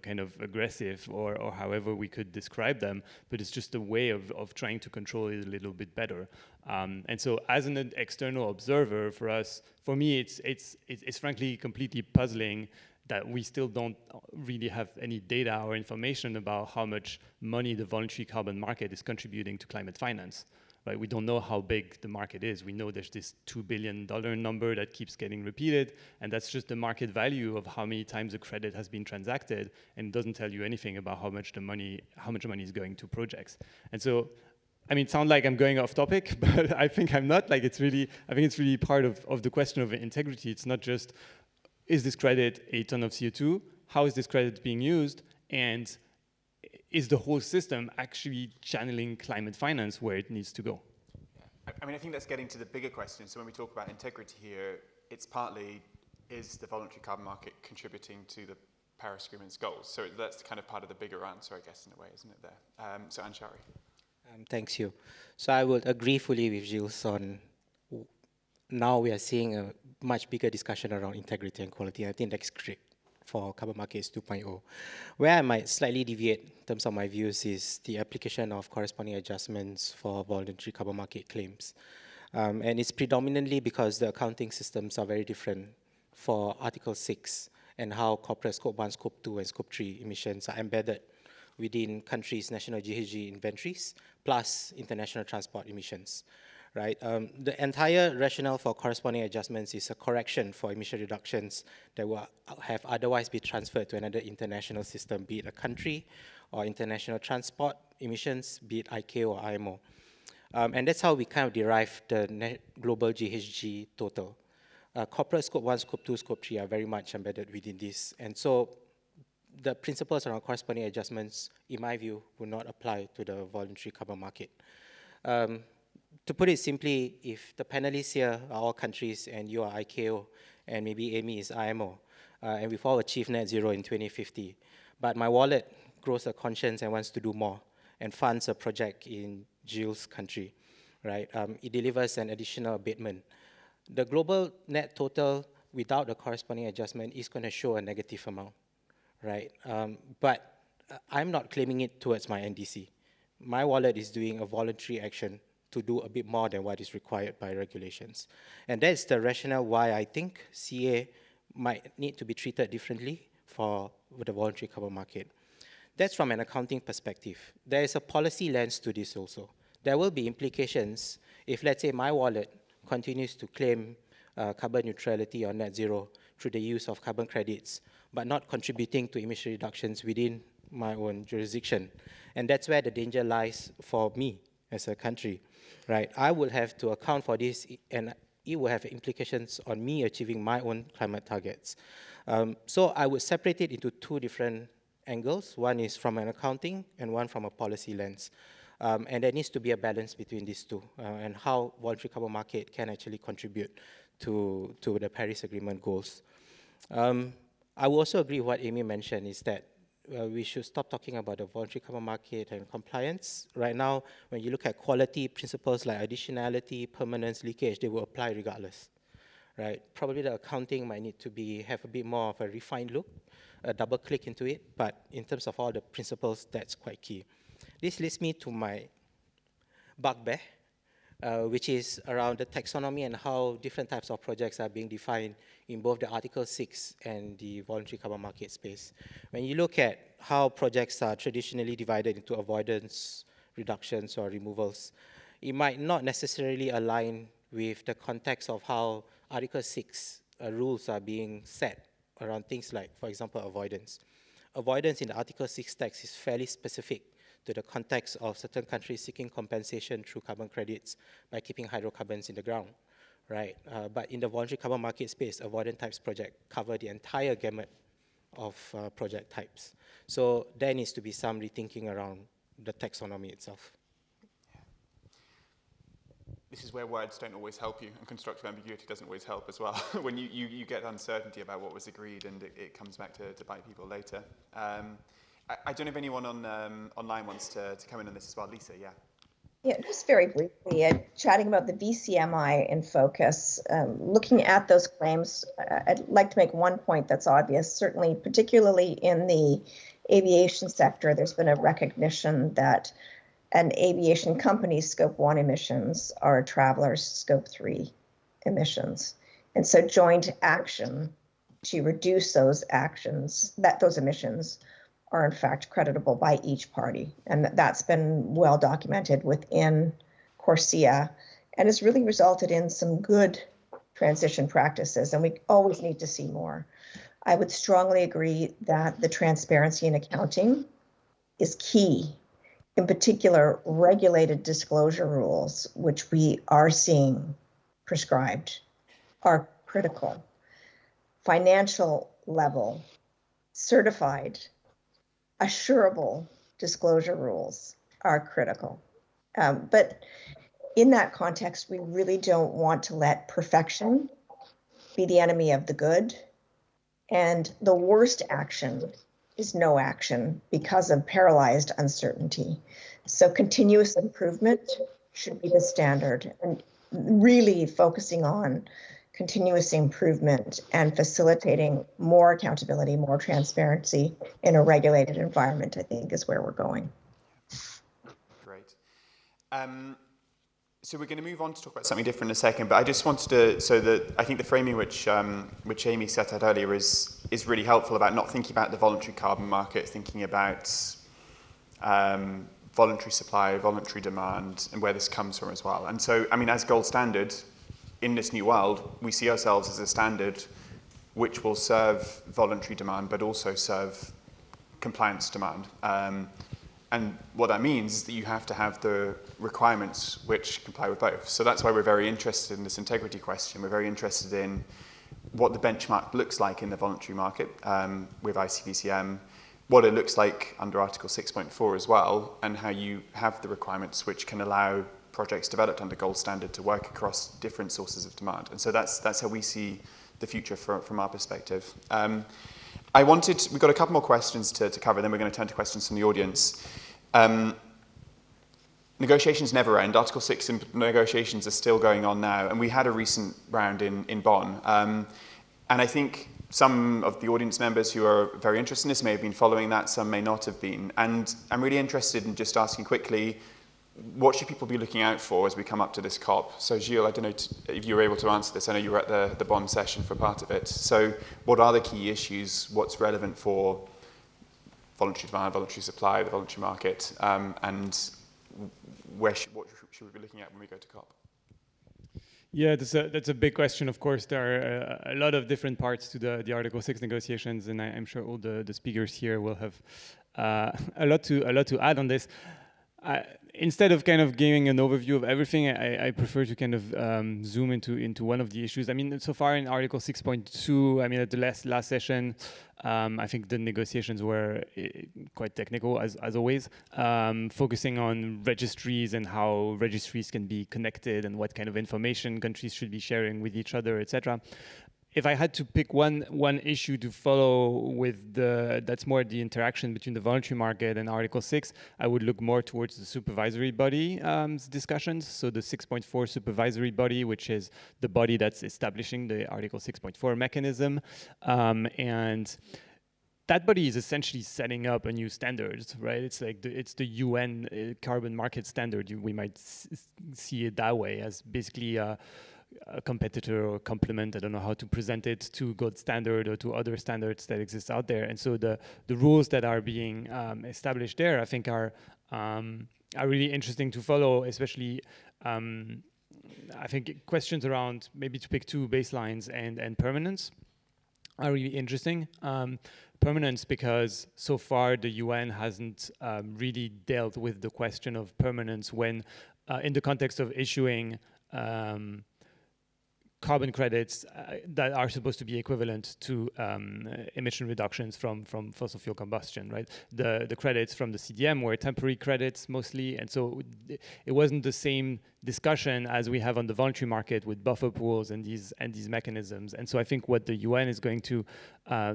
kind of aggressive or however we could describe them, but it's just a way of trying to control it a little bit better. And so as an external observer, for me, it's frankly completely puzzling that we still don't really have any data or information about how much money the voluntary carbon market is contributing to climate finance. Right? We don't know how big the market is. We know there's this $2 billion number that keeps getting repeated, and that's just the market value of how many times a credit has been transacted, and it doesn't tell you anything about how much money is going to projects. And so, I mean, it sounds like I'm going off topic, but I think I'm not. Like, I think it's really part of the question of integrity. It's not just, is this credit a ton of CO2? How is this credit being used? And is the whole system actually channeling climate finance where it needs to go? I mean, I think that's getting to the bigger question. So when we talk about integrity here, it's partly, is the voluntary carbon market contributing to the Paris Agreement's goals? So that's kind of part of the bigger answer, I guess, in a way, isn't it there? So Anshari. Thanks, Hugh. So I would agree fully with Gilles on now we are seeing a much bigger discussion around integrity and quality. I think that's great for Carbon Markets 2.0. Where I might slightly deviate in terms of my views is the application of corresponding adjustments for voluntary carbon market claims. And it's predominantly because the accounting systems are very different for Article 6 and how corporate Scope 1, Scope 2, and Scope 3 emissions are embedded within countries' national GHG inventories, plus international transport emissions. Right? The entire rationale for corresponding adjustments is a correction for emission reductions that will have otherwise been transferred to another international system, be it a country or international transport emissions, be it ICAO or IMO. And that's how we kind of derive the global GHG total. Corporate Scope 1, Scope 2, Scope 3 are very much embedded within this. And so the principles around corresponding adjustments, in my view, will not apply to the voluntary carbon market. To put it simply, if the panelists here are all countries and you are ICAO and maybe Amy is IMO, and we've all achieved net zero in 2050, but my wallet grows a conscience and wants to do more and funds a project in Gilles' country, right? It delivers an additional abatement. The global net total without the corresponding adjustment is going to show a negative amount, right? But I'm not claiming it towards my NDC. My wallet is doing a voluntary action to do a bit more than what is required by regulations. And that's the rationale why I think CA might need to be treated differently for the voluntary carbon market. That's from an accounting perspective. There is a policy lens to this also. There will be implications if, let's say, my wallet continues to claim carbon neutrality or net zero through the use of carbon credits, but not contributing to emission reductions within my own jurisdiction. And that's where the danger lies for me as a country, right? I will have to account for this, and it will have implications on me achieving my own climate targets. So I would separate it into two different angles. One is from an accounting and one from a policy lens. And there needs to be a balance between these two and how voluntary carbon market can actually contribute to the Paris Agreement goals. I will also agree with what Amy mentioned is that we should stop talking about the voluntary carbon market and compliance. Right now, when you look at quality principles like additionality, permanence, leakage, they will apply regardless, right? Probably the accounting might need to have a bit more of a refined look, a double click into it, but in terms of all the principles, that's quite key. This leads me to my bugbear, which is around the taxonomy and how different types of projects are being defined in both the Article 6 and the voluntary carbon market space. When you look at how projects are traditionally divided into avoidance, reductions, or removals, it might not necessarily align with the context of how Article 6 rules are being set around things like, for example, avoidance. Avoidance in the Article 6 text is fairly specific to the context of certain countries seeking compensation through carbon credits by keeping hydrocarbons in the ground, right? But in the voluntary carbon market space, avoidance types project cover the entire gamut of project types. So there needs to be some rethinking around the taxonomy itself. This is where words don't always help you, and constructive ambiguity doesn't always help as well. When you get uncertainty about what was agreed and it comes back to bite people later. I don't know if anyone online wants to come in on this as well. Lisa, yeah. Yeah, just very briefly, chatting about the VCMI in focus, looking at those claims, I'd like to make one point that's obvious. Certainly, particularly in the aviation sector, there's been a recognition that an aviation company's Scope 1 emissions are a traveler's Scope 3 emissions. And so joint action to reduce those emissions are in fact creditable by each party. And that's been well documented within CORSIA and has really resulted in some good transition practices, and we always need to see more. I would strongly agree that the transparency in accounting is key. In particular, regulated disclosure rules, which we are seeing prescribed, are critical. Financial level, certified, assurable disclosure rules are critical. But in that context, we really don't want to let perfection be the enemy of the good. And the worst action is no action because of paralyzed uncertainty. So continuous improvement should be the standard, and really focusing on continuous improvement and facilitating more accountability, more transparency in a regulated environment, I think, is where we're going. Great. So we're going to move on to talk about something different in a second, but I just wanted to, I think the framing which Amy set out earlier is really helpful about not thinking about the voluntary carbon market, thinking about voluntary supply, voluntary demand, and where this comes from as well. And so, I mean, as gold standard, in this new world, we see ourselves as a standard which will serve voluntary demand, but also serve compliance demand. And what that means is that you have to have the requirements which comply with both. So that's why we're very interested in this integrity question. We're very interested in what the benchmark looks like in the voluntary market with ICVCM, what it looks like under Article 6.4 as well, and how you have the requirements which can allow projects developed under gold standard to work across different sources of demand. And so that's how we see the future from our perspective. We've got a couple more questions to cover, then we're going to turn to questions from the audience. Negotiations never end. Article 6 negotiations are still going on now, and we had a recent round in Bonn. And I think some of the audience members who are very interested in this may have been following that, some may not have been. And I'm really interested in just asking quickly, what should people be looking out for as we come up to this COP? So Gilles, I don't know if you were able to answer this. I know you were at the Bonn session for part of it. So what are the key issues? What's relevant for voluntary demand, voluntary supply, the voluntary market, and what should we be looking at when we go to COP? Yeah, that's a big question. Of course, there are a lot of different parts to the Article 6 negotiations, and I'm sure all the speakers here will have a lot to add on this. Instead of kind of giving an overview of everything, I prefer to kind of zoom into one of the issues. I mean, so far in Article 6.2, I mean, at the last session, I think the negotiations were quite technical, as always, focusing on registries and how registries can be connected and what kind of information countries should be sharing with each other, etc. If I had to pick one issue to follow with that's more the interaction between the voluntary market and Article 6, I would look more towards the supervisory body discussions. So the 6.4 supervisory body, which is the body that's establishing the Article 6.4 mechanism. And that body is essentially setting up a new standards, right? It's like it's the UN carbon market standard. We might see it that way, as basically a competitor or complement, I don't know how to present it, to gold standard or to other standards that exist out there. And so the rules that are being established there, I think are really interesting to follow, especially I think questions around, maybe to pick two, baselines and permanence are really interesting. Permanence, because so far the UN hasn't really dealt with the question of permanence when in the context of issuing carbon credits that are supposed to be equivalent to emission reductions from fossil fuel combustion, right? The credits from the CDM were temporary credits mostly, and so it wasn't the same discussion as we have on the voluntary market with buffer pools and these mechanisms. And so I think what the UN is going to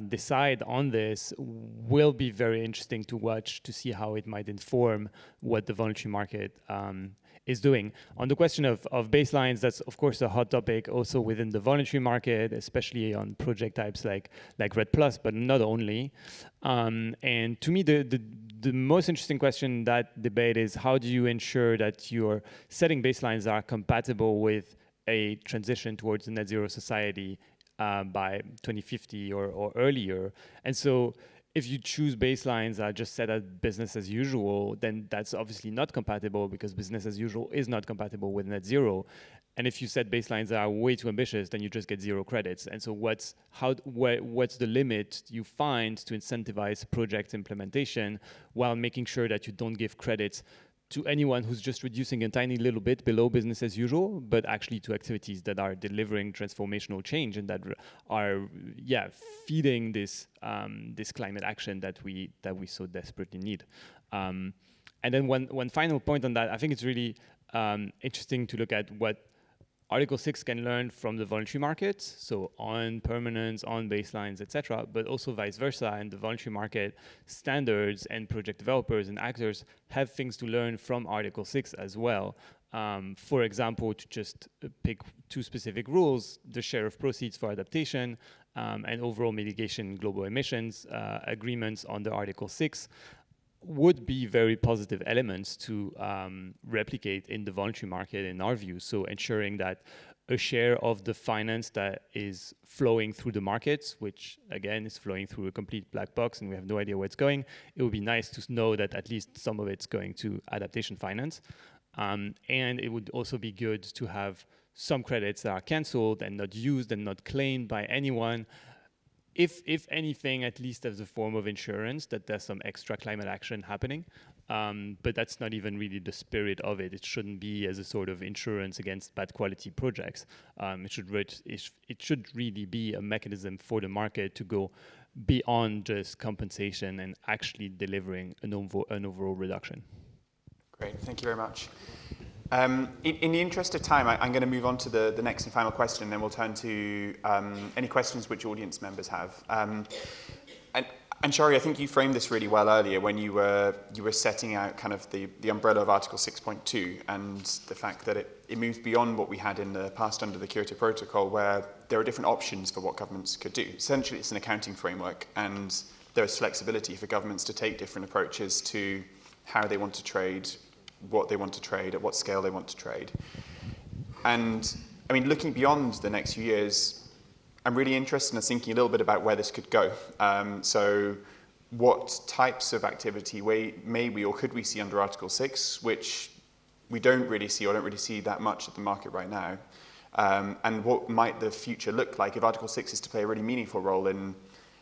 decide on this will be very interesting to watch, to see how it might inform what the voluntary market is doing. On the question of baselines, that's of course a hot topic also within the voluntary market, especially on project types like RED+, but not only. And to me, the most interesting question in that debate is, how do you ensure that your setting baselines that are compatible with a transition towards a net zero society by 2050 or earlier? And so if you choose baselines that are just set at business as usual, then that's obviously not compatible, because business as usual is not compatible with net zero. And if you set baselines that are way too ambitious, then you just get zero credits. And so what's the limit you find to incentivize project implementation while making sure that you don't give credits to anyone who's just reducing a tiny little bit below business as usual, but actually to activities that are delivering transformational change and that are feeding this climate action that we so desperately need. And then one final point on that, I think it's really interesting to look at what Article 6 can learn from the voluntary market, so on permanence, on baselines, etc., but also vice versa. And the voluntary market standards and project developers and actors have things to learn from Article 6 as well. For example, to just pick two specific rules, the share of proceeds for adaptation and overall mitigation global emissions agreements under Article 6 would be very positive elements to replicate in the voluntary market, in our view. So ensuring that a share of the finance that is flowing through the markets, which again is flowing through a complete black box and we have no idea where it's going, it would be nice to know that at least some of it's going to adaptation finance. And it would also be good to have some credits that are cancelled and not used and not claimed by anyone, if anything, at least as a form of insurance, that there's some extra climate action happening. But that's not even really the spirit of it. It shouldn't be as a sort of insurance against bad quality projects. It should really be a mechanism for the market to go beyond just compensation and actually delivering an overall reduction. Great, thank you very much. In the interest of time, I'm going to move on to the next and final question, and then we'll turn to any questions which audience members have. And Shari, I think you framed this really well earlier when you were setting out kind of the umbrella of Article 6.2 and the fact that it moves beyond what we had in the past under the Kyoto Protocol, where there are different options for what governments could do. Essentially, it's an accounting framework, and there's flexibility for governments to take different approaches to how they want to trade, what they want to trade, at what scale they want to trade. And I mean, looking beyond the next few years, I'm really interested in thinking a little bit about where this could go. So what types of activity may we or could we see under Article 6, which we don't really see or don't really see that much at the market right now? And what might the future look like if Article 6 is to play a really meaningful role in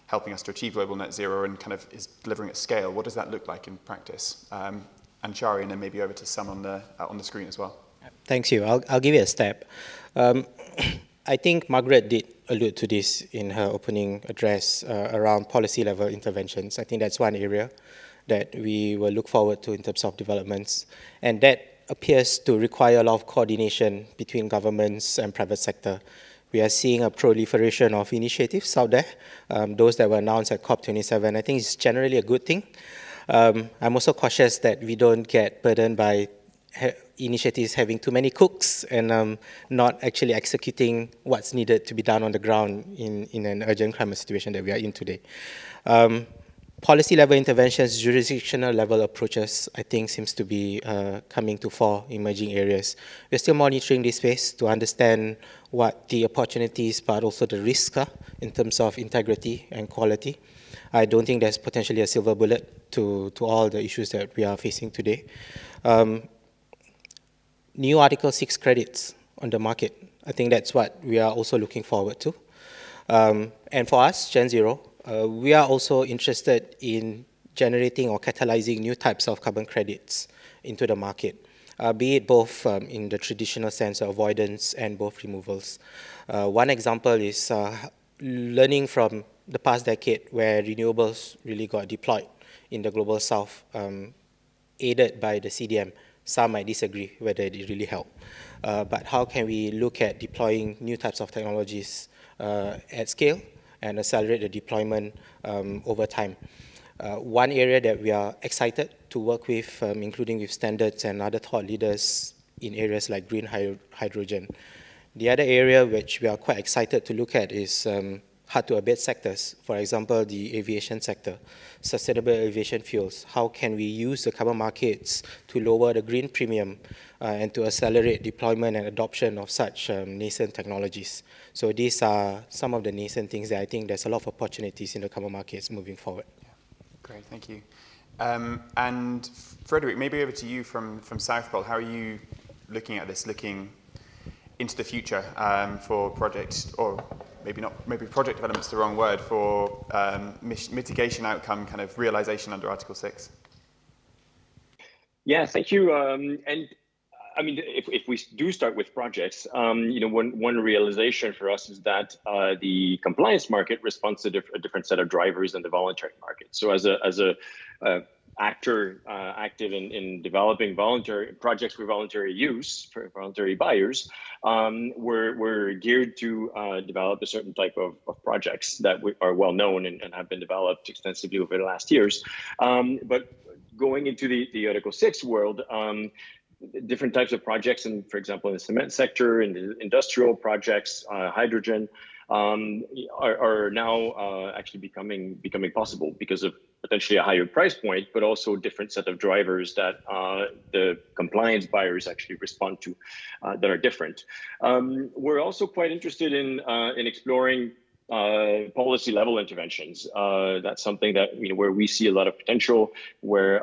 helping us to achieve global net zero and kind of is delivering at scale? What does that look like in practice? And Shari, and then maybe over to Sam on the screen as well. Thanks, Hugh. I'll give you a step. I think Margaret did allude to this in her opening address around policy-level interventions. I think that's one area that we will look forward to in terms of developments. And that appears to require a lot of coordination between governments and private sector. We are seeing a proliferation of initiatives out there, those that were announced at COP27. I think it's generally a good thing. I'm also cautious that we don't get burdened by initiatives having too many cooks and not actually executing what's needed to be done on the ground in an urgent climate situation that we are in today. Policy-level interventions, jurisdictional-level approaches, I think seems to be coming to fore emerging areas. We're still monitoring this space to understand what the opportunities but also the risks are in terms of integrity and quality. I don't think there's potentially a silver bullet to all the issues that we are facing today. New Article 6 credits on the market. I think that's what we are also looking forward to. And for us, GenZero, we are also interested in generating or catalyzing new types of carbon credits into the market, be it both in the traditional sense of avoidance and both removals. One example is learning from the past decade where renewables really got deployed in the global south, aided by the CDM. Some might disagree whether it really helped. But how can we look at deploying new types of technologies at scale and accelerate the deployment over time? One area that we are excited to work with, including with standards and other thought leaders in areas like green hydrogen. The other area which we are quite excited to look at is hard-to-abate sectors, for example, the aviation sector, sustainable aviation fuels. How can we use the carbon markets to lower the green premium and to accelerate deployment and adoption of such nascent technologies? So these are some of the nascent things that I think there's a lot of opportunities in the carbon markets moving forward. Yeah. Great, thank you. And Frederick, maybe over to you from South Pole. How are you looking at this, looking into the future for projects, or maybe project development's the wrong word, for mitigation outcome kind of realization under Article 6? Yeah, thank you. And I mean, if we do start with projects, one realization for us is that the compliance market responds to a different set of drivers than the voluntary market. So as a actor active in developing voluntary projects for voluntary use, for voluntary buyers, we're geared to develop a certain type of projects that are well known and have been developed extensively over the last years. But going into the Article 6 world, different types of projects, and for example, in the cement sector, in the industrial projects, hydrogen, are now actually becoming possible because of potentially a higher price point, but also a different set of drivers that the compliance buyers actually respond to that are different. We're also quite interested in exploring policy level interventions. That's something that where we see a lot of potential, where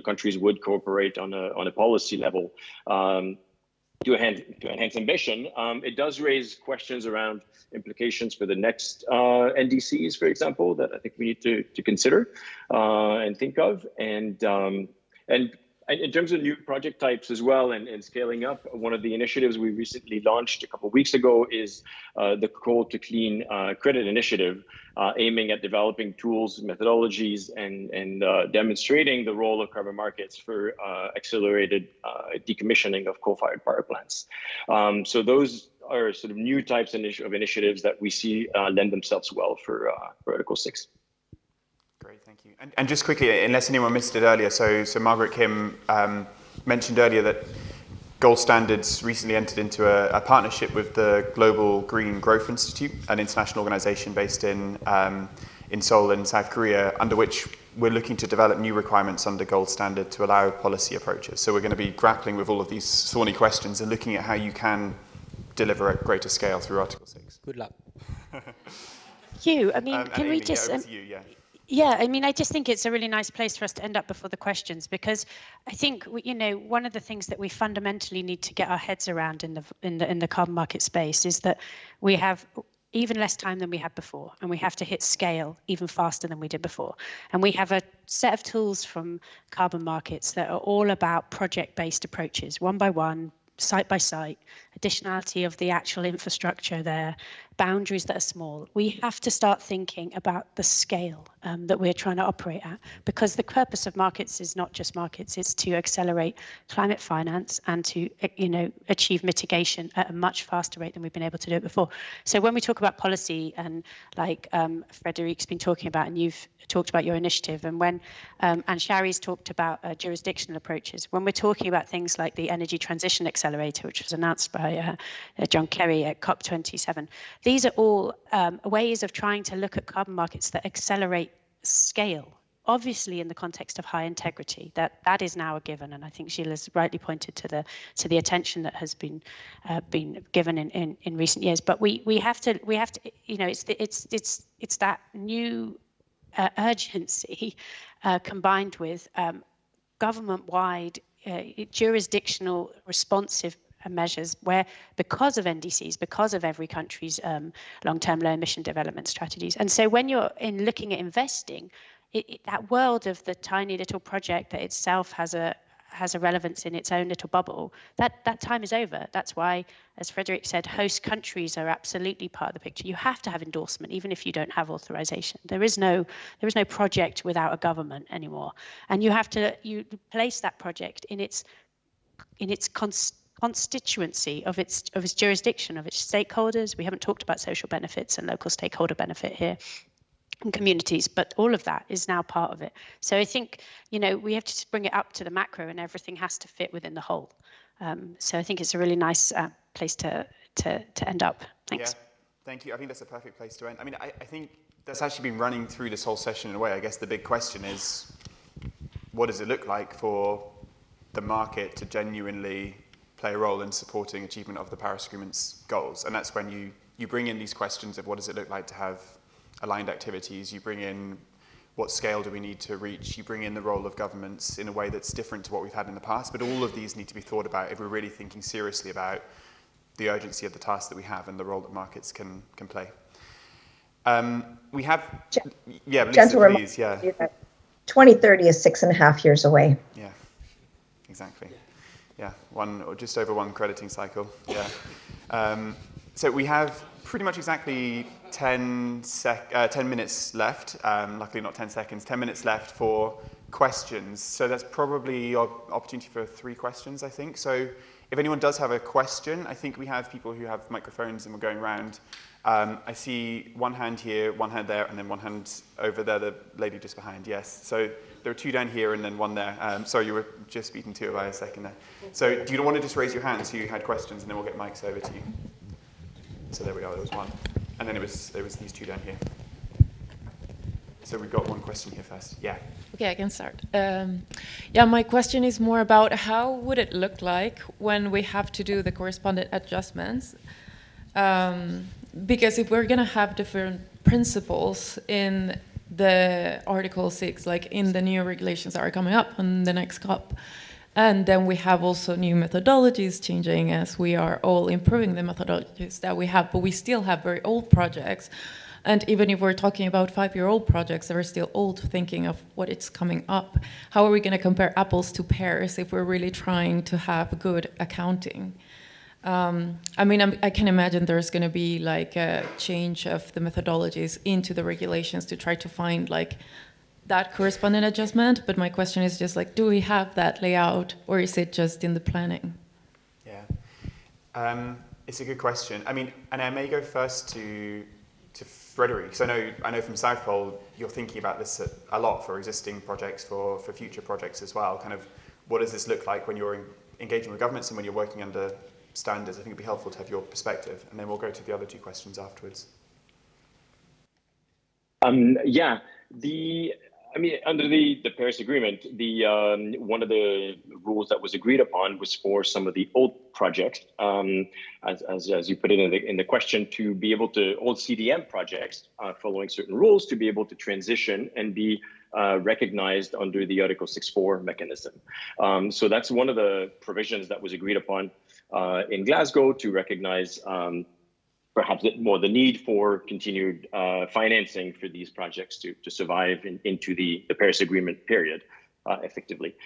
countries would cooperate on a policy level to enhance ambition. It does raise questions around implications for the next NDCs, for example, that I think we need to consider and think of. And And in terms of new project types as well and scaling up, one of the initiatives we recently launched a couple of weeks ago is the Coal to Clean Credit Initiative, aiming at developing tools, methodologies, and demonstrating the role of carbon markets for accelerated decommissioning of coal-fired power plants. So those are sort of new types of initiatives that we see lend themselves well for Article 6. Great, thank you. And just quickly, unless anyone missed it earlier, so Margaret Kim mentioned earlier that Gold Standards recently entered into a partnership with the Global Green Growth Institute, an international organization based in Seoul in South Korea, under which we're looking to develop new requirements under Gold Standard to allow policy approaches. So we're going to be grappling with all of these thorny questions and looking at how you can deliver at greater scale through Article 6. Good luck. Hugh, I mean, can Amy, we just... over to you, yeah. Yeah, I mean, I just think it's a really nice place for us to end up before the questions, because I think, you know, one of the things that we fundamentally need to get our heads around in the carbon market space is that we have even less time than we had before, and we have to hit scale even faster than we did before. And we have a set of tools from carbon markets that are all about project-based approaches, one by one, site by site, additionality of the actual infrastructure there, boundaries that are small. We have to start thinking about the scale that we're trying to operate at, because the purpose of markets is not just markets, it's to accelerate climate finance and to, you know, achieve mitigation at a much faster rate than we've been able to do it before. So when we talk about policy, and like Frederick's been talking about, and you've talked about your initiative, and when and Shari's talked about jurisdictional approaches, when we're talking about things like the Energy Transition Accelerator, which was announced by John Kerry at COP27, these are all ways of trying to look at carbon markets that accelerate scale, obviously in the context of high integrity. That is now a given, and I think Gilles has rightly pointed to the attention that has been given in recent years. But we have to, you know, it's that new urgency combined with government-wide jurisdictional responsive measures, where because of NDCs, because of every country's long-term low-emission development strategies. And so when you're looking at investing, that world of the tiny little project that itself has a relevance in its own little bubble, that time is over. That's why, as Frederick said, host countries are absolutely part of the picture. You have to have endorsement, even if you don't have authorization. There is no project without a government anymore, and you place that project in its constituency of its jurisdiction, of its stakeholders. We haven't talked about social benefits and local stakeholder benefit here, and communities, but all of that is now part of it. So I think, you know, we have to just bring it up to the macro, and everything has to fit within the whole. So I think it's a really nice place to end up. Thanks. Yeah, thank you. I think that's a perfect place to end. I mean, I think that's actually been running through this whole session in a way. I guess the big question is, what does it look like for the market to genuinely play a role in supporting achievement of the Paris Agreement's goals? And that's when you bring in these questions of what does it look like to have aligned activities, you bring in what scale do we need to reach, you bring in the role of governments in a way that's different to what we've had in the past, but all of these need to be thought about if we're really thinking seriously about the urgency of the task that we have and the role that markets can play. We have, yeah, Lisa, please, yeah. 2030 is 6.5 years away. Yeah, exactly. Yeah, one or just over one crediting cycle. Yeah. So we have pretty much exactly 10 minutes left. Luckily, not 10 seconds. 10 minutes left for questions. So that's probably your opportunity for 3 questions, I think. So if anyone does have a question, I think we have people who have microphones, and we're going around. I see one hand here, one hand there, and then one hand over there, the lady just behind, yes. So there are 2 down here and then 1 there. Sorry, you were just speaking to her by a second there. So do you want to just raise your hands who you had questions, and then we'll get mics over to you. So there we are, there was 1. And then it was these 2 down here. So we've got 1 question here first. Yeah. Okay, I can start. Yeah, my question is more about how would it look like when we have to do the correspondent adjustments? Because if we're going to have different principles in the Article 6, like in the new regulations that are coming up on the next COP, and then we have also new methodologies changing as we are all improving the methodologies that we have, but we still have very old projects. And even if we're talking about 5-year-old projects that are still old, thinking of what it's coming up, how are we going to compare apples to pears if we're really trying to have good accounting? I mean, I can imagine there's going to be like a change of the methodologies into the regulations to try to find like that corresponding adjustment. But my question is just like, do we have that layout, or is it just in the planning? Yeah, it's a good question. I mean, and I may go first to Frederick, because I know from South Pole you're thinking about this a lot for existing projects, for future projects as well. Kind of, what does this look like when you're engaging with governments and when you're working under standards? I think it'd be helpful to have your perspective, and then we'll go to the other two questions afterwards. Yeah, I mean, under the Paris Agreement, one of the rules that was agreed upon was for some of the old projects, as you put it in the question, to be able to, old CDM projects following certain rules, to be able to transition and be recognized under the Article 6.4 mechanism. So that's one of the provisions that was agreed upon in Glasgow to recognize perhaps more the need for continued financing for these projects to survive into the Paris Agreement period, effectively.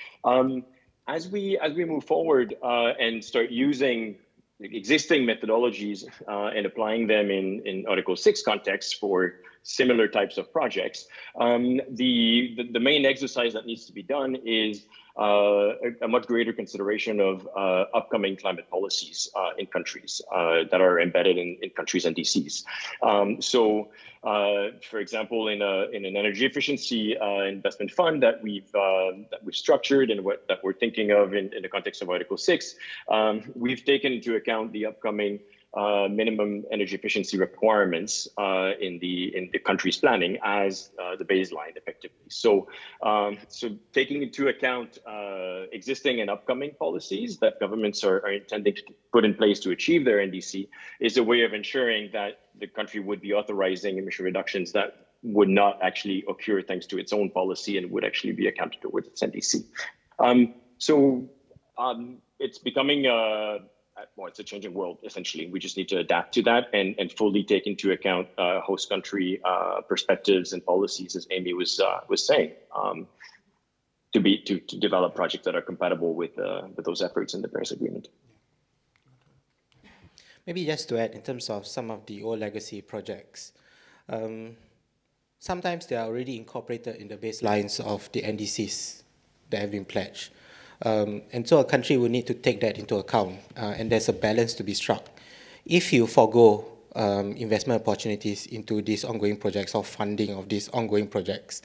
As we move forward and start using existing methodologies and applying them in Article 6 context for similar types of projects, the main exercise that needs to be done is a much greater consideration of upcoming climate policies in countries that are embedded in countries' NDCs. So, for example, in an energy efficiency investment fund that we've structured and that we're thinking of in the context of Article 6, we've taken into account the upcoming minimum energy efficiency requirements in the country's planning as the baseline, effectively. So, taking into account existing and upcoming policies that governments are intending to put in place to achieve their NDC is a way of ensuring that the country would be authorizing emission reductions that would not actually occur thanks to its own policy and would actually be accounted towards its NDC. It's becoming well, it's a changing world, essentially. We just need to adapt to that and fully take into account host country perspectives and policies, as Amy was saying, to develop projects that are compatible with those efforts in the Paris Agreement. Maybe just to add, in terms of some of the old legacy projects, sometimes they are already incorporated in the baselines of the NDCs that have been pledged. And so a country will need to take that into account, and there's a balance to be struck. If you forego investment opportunities into these ongoing projects or funding of these ongoing projects,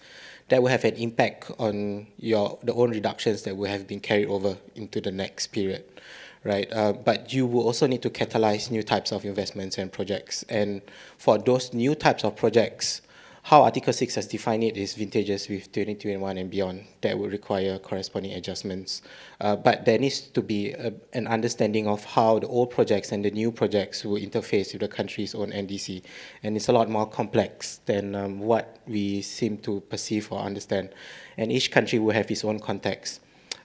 that will have an impact on the own reductions that will have been carried over into the next period, right? But you will also need to catalyze new types of investments and projects. And for those new types of projects, how Article 6 has defined it is vintages with 2021 and beyond that would require corresponding adjustments. But there needs to be an understanding of how the old projects and the new projects will interface with the country's own NDC. And it's a lot more complex than what we seem to perceive or understand. And each country will have its own context.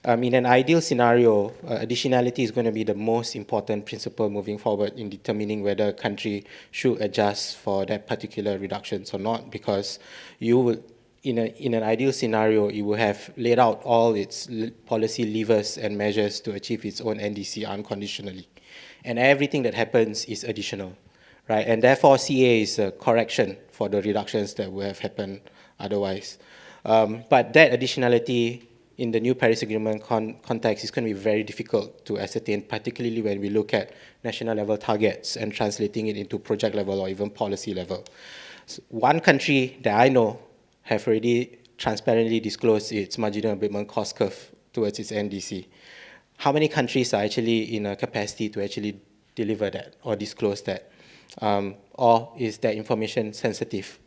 In an ideal scenario, additionality is going to be the most important principle moving forward in determining whether a country should adjust for that particular reductions or not, because you will, in an ideal scenario, it will have laid out all its policy levers and measures to achieve its own NDC unconditionally. And everything that happens is additional, right? And therefore, CA is a correction for the reductions that would have happened otherwise. But that additionality in the new Paris Agreement context is going to be very difficult to ascertain, particularly when we look at national level targets and translating it into project level or even policy level. So one country that I know have already transparently disclosed its marginal abatement cost curve towards its NDC. How many countries are actually in a capacity to actually deliver that or disclose that? Or is that information sensitive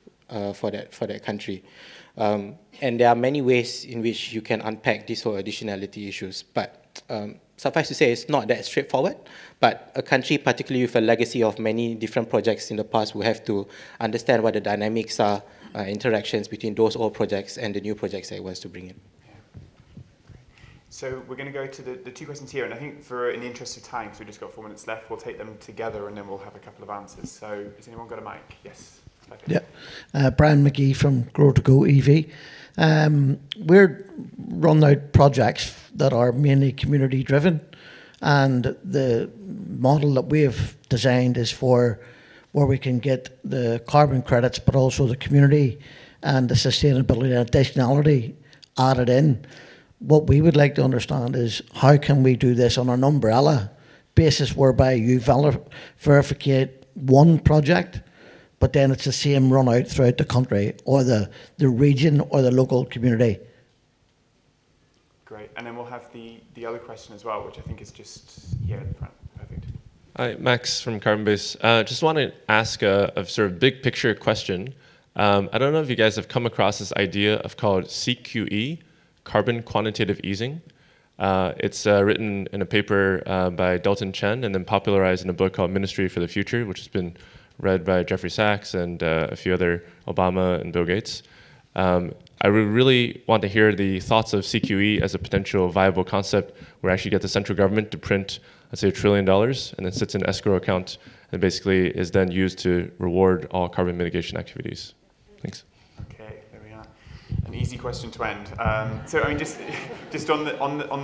for that country? And there are many ways in which you can unpack these whole additionality issues, but suffice to say it's not that straightforward, but a country, particularly with a legacy of many different projects in the past, will have to understand what the dynamics are, interactions between those old projects and the new projects that it wants to bring in. So we're going to go to the two questions here, and I think in the interest of time, because we've just got 4 minutes left, we'll take them together and then we'll have a couple of answers. So has anyone got a mic? Yes. Yeah. Brian McGee from GrowToZero EV. We're running out projects that are mainly community driven, and the model that we've designed is for where we can get the carbon credits, but also the community and the sustainability and additionality added in. What we would like to understand is how can we do this on an umbrella basis whereby you verify one project, but then it's the same run out throughout the country or the region or the local community. Great, and then we'll have the other question as well, which I think is just here in the front. Perfect. Hi, Max from Carbonbase. Just want to ask a sort of big picture question. I don't know if you guys have come across this idea of called CQE, carbon quantitative easing. It's written in a paper by Dalton Chen and then popularized in a book called Ministry for the Future, which has been read by Jeffrey Sachs and a few other, Obama and Bill Gates. I would really want to hear the thoughts of CQE as a potential viable concept where actually get the central government to print, let's say, $1 trillion and then sits in an escrow account and basically is then used to reward all carbon mitigation activities. Thanks. Okay, there we are. An easy question to end. So I mean, just on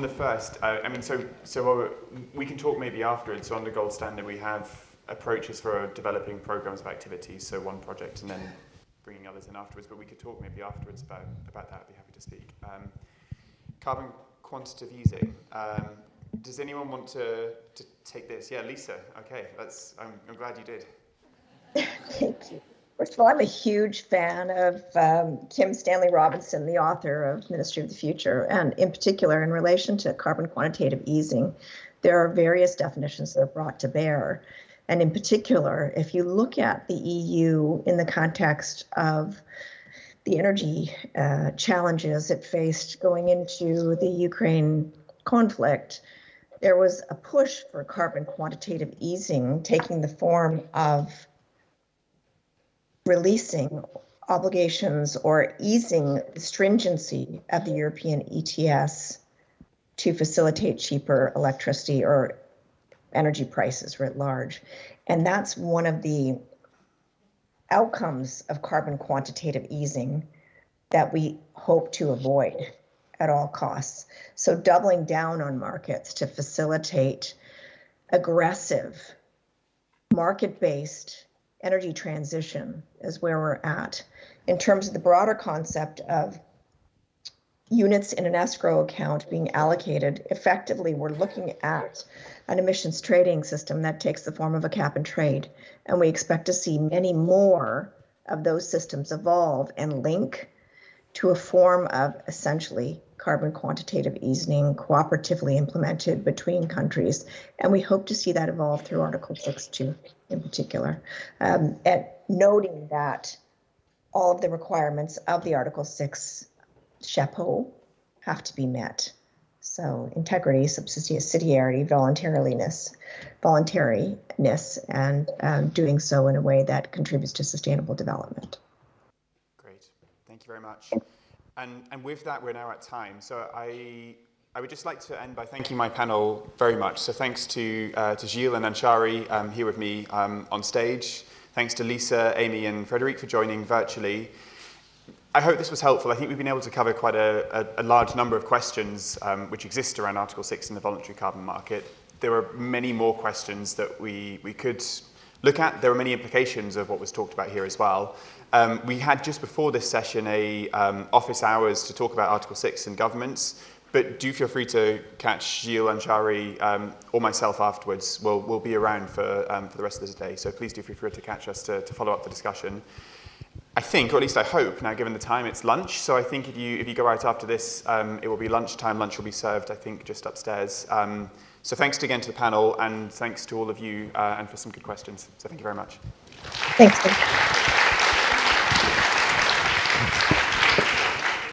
the first, I mean, so we can talk maybe afterwards. So on the gold standard, we have approaches for developing programs of activities. So one project and then bringing others in afterwards. But we could talk maybe afterwards about that. I'd be happy to speak. Carbon quantitative easing. Does anyone want to take this? Yeah, Lisa. Okay, I'm glad you did. Thank you. First of all, I'm a huge fan of Kim Stanley Robinson, the author of Ministry of the Future, and in particular in relation to carbon quantitative easing, there are various definitions that are brought to bear. And in particular, if you look at the EU in the context of the energy challenges it faced going into the Ukraine conflict, there was a push for carbon quantitative easing taking the form of releasing obligations or easing the stringency of the European ETS to facilitate cheaper electricity or energy prices writ large. And that's one of the outcomes of carbon quantitative easing that we hope to avoid at all costs. So doubling down on markets to facilitate aggressive market-based energy transition is where we're at. In terms of the broader concept of units in an escrow account being allocated, effectively we're looking at an emissions trading system that takes the form of a cap and trade. And we expect to see many more of those systems evolve and link to a form of essentially carbon quantitative easing cooperatively implemented between countries. And we hope to see that evolve through Article 6 too, in particular. And noting that all of the requirements of the Article 6 chapeau have to be met. So integrity, subsidiarity, voluntariness, and doing so in a way that contributes to sustainable development. Great, thank you very much. And with that, we're now at time. So I would just like to end by thanking my panel very much. So thanks to Gilles and Anshari here with me on stage. Thanks to Lisa, Amy, and Frederick for joining virtually. I hope this was helpful. I think we've been able to cover quite a large number of questions which exist around Article 6 in the voluntary carbon market. There are many more questions that we could look at. There are many implications of what was talked about here as well. We had just before this session office hours to talk about Article 6 and governments, but do feel free to catch Gilles, Anshari, or myself afterwards. We'll be around for the rest of this day, so please do feel free to catch us to follow up the discussion. I think, or at least I hope, now given the time, it's lunch. So I think if you go out after this, it will be lunchtime. Lunch will be served, I think, just upstairs. So thanks again to the panel, and thanks to all of you, and for some good questions. So thank you very much. Thanks.